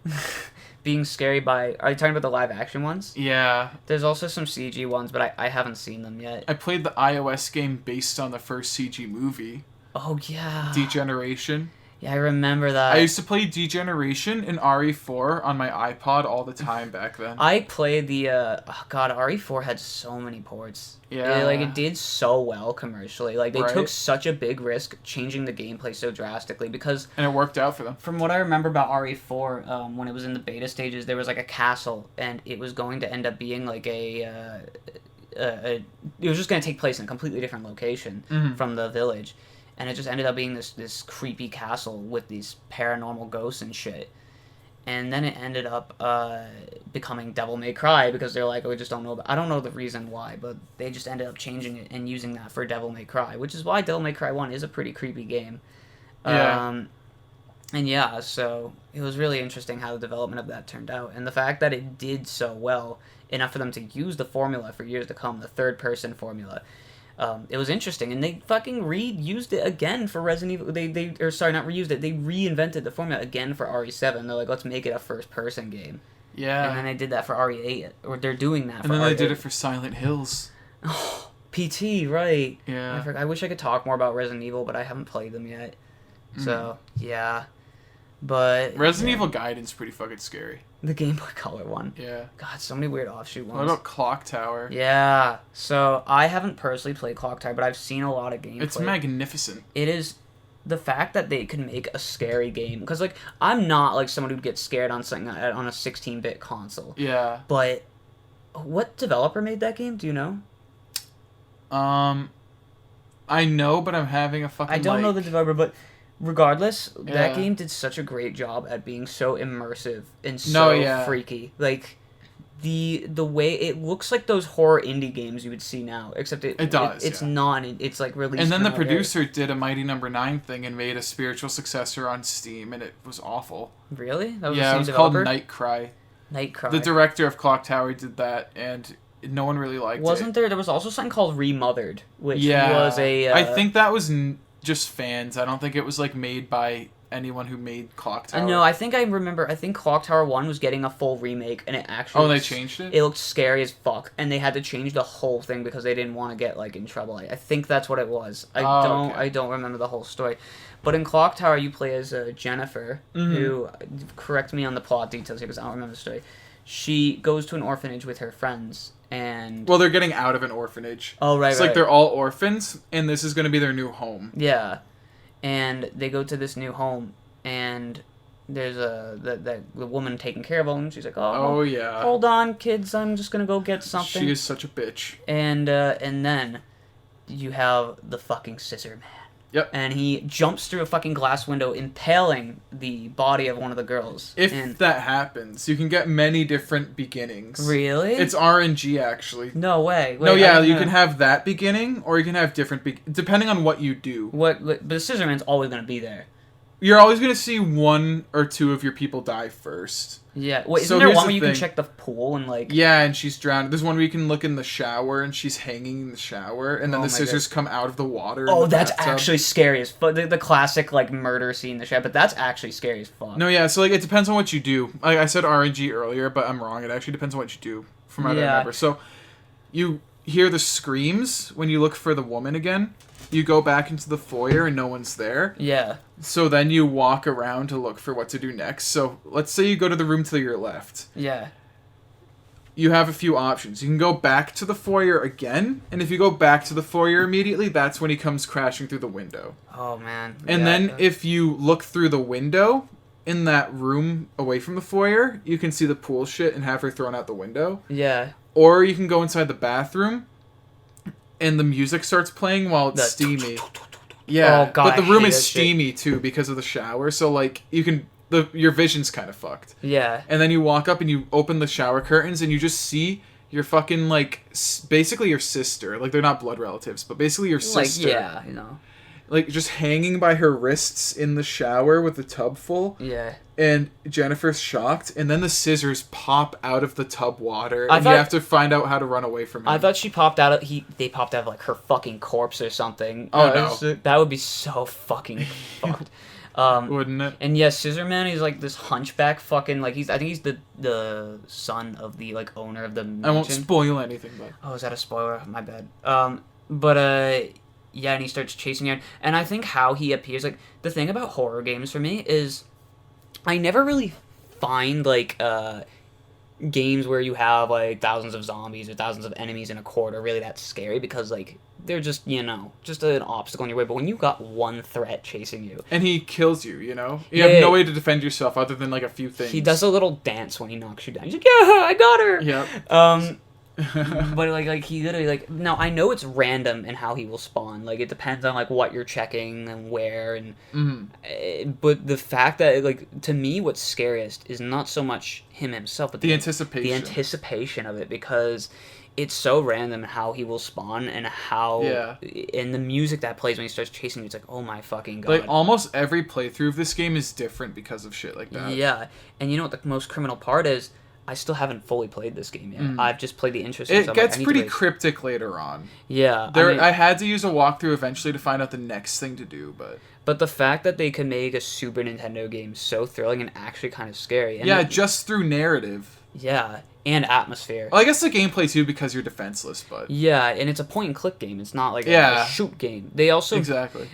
Being scary by... Are you talking about the live-action ones? Yeah. There's also some CG ones, but I haven't seen them yet. I played the iOS game based on the first CG movie. Oh, yeah. Degeneration. Yeah, I remember that. I used to play Degeneration in RE4 on my iPod all the time back then. I played the... RE4 had so many ports. Yeah. It did so well commercially. Like, they took such a big risk changing the gameplay so drastically because... And it worked out for them. From what I remember about RE4, when it was in the beta stages, there was, like, a castle, and it was going to end up being, like, it was just going to take place in a completely different location from the village. And it just ended up being this creepy castle with these paranormal ghosts and shit. And then it ended up becoming Devil May Cry because they're like, we just don't know. I don't know the reason why, but they just ended up changing it and using that for Devil May Cry, which is why Devil May Cry 1 is a pretty creepy game. Yeah. And yeah, so it was really interesting how the development of that turned out. And the fact that it did so well, enough for them to use the formula for years to come, the third-person formula. it was interesting, and they fucking reused it again for Resident Evil. Not reused it. They reinvented the formula again for RE7. They're like, let's make it a first-person game. Yeah. And then they did that for RE8, or they're doing that. And then they did it for Silent Hills. Oh, PT, right? Yeah. I wish I could talk more about Resident Evil, but I haven't played them yet. So yeah, but Resident Evil Gaiden's pretty fucking scary. The Game Boy Color one. Yeah. God, so many weird offshoot ones. What about Clock Tower? Yeah. So I haven't personally played Clock Tower, but I've seen a lot of gameplay. It's magnificent. It is. The fact that they can make a scary game, because like I'm not like someone who'd get scared on something on a 16-bit console. Yeah. But what developer made that game? Do you know? I know, but I'm having a fucking. I don't know the developer, but regardless, Yeah. that game did such a great job at being so immersive and so freaky. Like the way it looks like those horror indie games you would see now, except it does. It's not. It's like released. And then the from a producer did a Mighty Number 9 thing and made a spiritual successor on Steam, and it was awful. Really? That was Yeah, the it was same developer? called Nightcry. Nightcry. The director of Clock Tower did that, and no one really liked Wasn't it. there was also something called Remothered, which Yeah, was a. I think that was just fans. I don't think it was like made by anyone who made Clock Tower. No, I think I remember. I think Clock Tower 1 was getting a full remake, and it actually. Oh, they changed it? It looked scary as fuck, and they had to change the whole thing because they didn't want to get like in trouble. I think that's what it was. I don't remember the whole story, but in Clock Tower you play as Jennifer, who, correct me on the plot details here because I don't remember the story. She goes to an orphanage with her friends, and Well, they're getting out of an orphanage. oh right, It's right. like they're all orphans, and this is going to be their new home. Yeah, and they go to this new home, and there's the woman taking care of them. She's like, Oh, yeah. hold on, kids, I'm just gonna go get something. She is such a bitch. And then you have the fucking Scissor Man. Yep. And he jumps through a fucking glass window, impaling the body of one of the girls. If that happens, you can get many different beginnings. Really? It's RNG, actually. No way. Wait, No, yeah, you know. can have that beginning, or you can have different depending on what you do. But the Scissor Man's always gonna be there. You're always going to see one or two of your people die first. Yeah. Wait, So isn't there here's one the where you can thing. check the pool and like... Yeah, and she's drowned. There's one where you can look in the shower, and she's hanging in the shower, and then Oh the my scissors come out of the water. Oh, in the that's bathtub. actually scary as fuck. The classic, like, murder scene in the shower, but that's actually scary as fuck. No, yeah, so, like, it depends on what you do. Like, I said RNG earlier, but I'm wrong. It actually depends on what you do, from what I remember. So, you hear the screams when you look for the woman again. You go back into the foyer, and no one's there. Yeah. So then you walk around to look for what to do next. So, let's say you go to the room to your left. Yeah. You have a few options. You can go back to the foyer again, and if you go back to the foyer immediately, that's when he comes crashing through the window. Oh, man. And Yeah. then if you look through the window in that room away from the foyer, you can see the pool shit and have her thrown out the window. Yeah. Or you can go inside the bathroom, and the music starts playing while it's steamy. Yeah, Oh, God, but the I room hate is that shit. steamy too because of the shower. So like you can your vision's kind of fucked. Yeah. And then you walk up and you open the shower curtains and you just see your fucking, like, basically your sister. Like, they're not blood relatives, but basically your sister. Like, yeah, you know. Like, just hanging by her wrists in the shower with the tub full. Yeah. And Jennifer's shocked, and then the scissors pop out of the tub water, I and thought- you have to find out how to run away from it. I thought she popped out of they popped out of like her fucking corpse or something. Oh, no. That would be so fucking fucked. Wouldn't it? And yes, Scissor Man is like this hunchback fucking like I think he's the son of the like owner of the mansion. I won't spoil anything, but... Oh, is that a spoiler? My bad. Yeah, and he starts chasing you. And I think how he appears, like, the thing about horror games for me is I never really find, like, games where you have, like, thousands of zombies or thousands of enemies in a court are really that scary because, like, they're just, you know, just an obstacle in your way. But when you got one threat chasing you... And he kills you, you know? You Yeah, have no yeah. way to defend yourself other than, like, a few things. He does a little dance when he knocks you down. He's like, yeah, I got her! Yep. But like he literally like now I know it's random in how he will spawn. Like it depends on like what you're checking and where and but the fact that like to me what's scariest is not so much him himself but The anticipation. The anticipation of it because it's so random how he will spawn and how and the music that plays when he starts chasing you it's like oh my fucking god. Like almost every playthrough of this game is different because of shit like that. Yeah. And you know what the most criminal part is? I still haven't fully played this game yet. I've just played the intro. It gets pretty cryptic later on. Yeah. I had to use a walkthrough eventually to find out the next thing to do, But the fact that they could make a Super Nintendo game so thrilling and actually kind of scary. And just through narrative. Yeah, and atmosphere. Well, I guess the gameplay too because you're defenseless, but... Yeah, and it's a point-and-click game. It's not like a shoot game. They also... Exactly.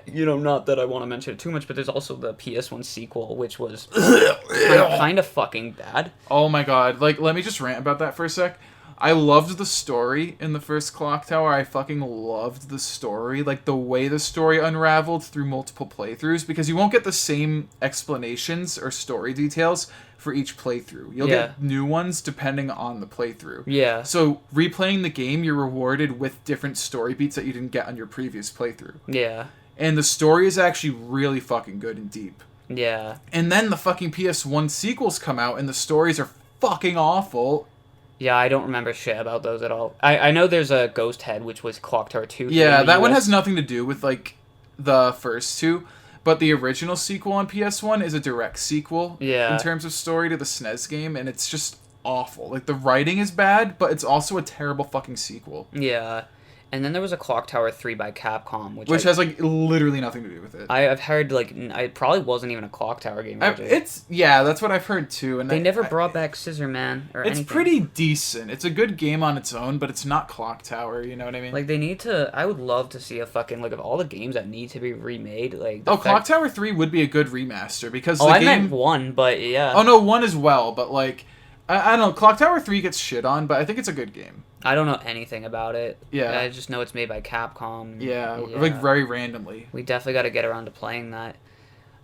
Not that I want to mention it too much, but there's also the PS1 sequel, which was kind of fucking bad. Oh my god. Like, let me just rant about that for a sec. I loved the story in the first Clock Tower. I fucking loved the story. Like, the way the story unraveled through multiple playthroughs, because you won't get the same explanations or story details for each playthrough. You'll get new ones depending on the playthrough. Yeah. So, replaying the game, you're rewarded with different story beats that you didn't get on your previous playthrough. Yeah. And the story is actually really fucking good and deep. Yeah. And then the fucking PS1 sequels come out, and the stories are fucking awful. Yeah, I don't remember shit about those at all. I know there's a Ghost Head, which was Clock Tower 2. Yeah, that one has nothing to do with, like, the first two. But the original sequel on PS1 is a direct sequel in terms of story to the SNES game, and it's just awful. Like, the writing is bad, but it's also a terrible fucking sequel. Yeah. And then there was a Clock Tower 3 by Capcom, which has, like, literally nothing to do with it. I've heard, like, it probably wasn't even a Clock Tower game. That's what I've heard, too. And they never brought back Scissor Man or anything. It's pretty decent. It's a good game on its own, but it's not Clock Tower, you know what I mean? Like, they need to... I would love to see a fucking... Like, of all the games that need to be remade, like... Clock Tower 3 would be a good remaster, because I meant 1, but yeah. Oh, no, 1 as well, but, like... I don't know, Clock Tower 3 gets shit on, but I think it's a good game. I don't know anything about it. Yeah. I just know it's made by Capcom. Yeah, like very randomly. We definitely got to get around to playing that.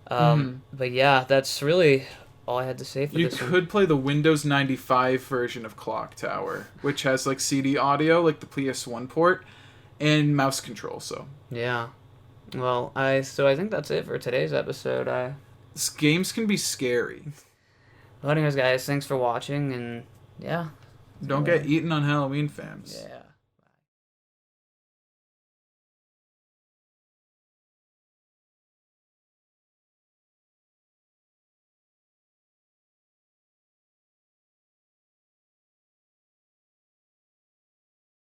But yeah, that's really all I had to say for this one. You could play the Windows 95 version of Clock Tower, which has like CD audio, like the PS1 port, and mouse control, so. Yeah. Well, I think that's it for today's episode. Games can be scary. Well, anyways, guys, thanks for watching, and yeah. Don't get eaten on Halloween, fams. Yeah.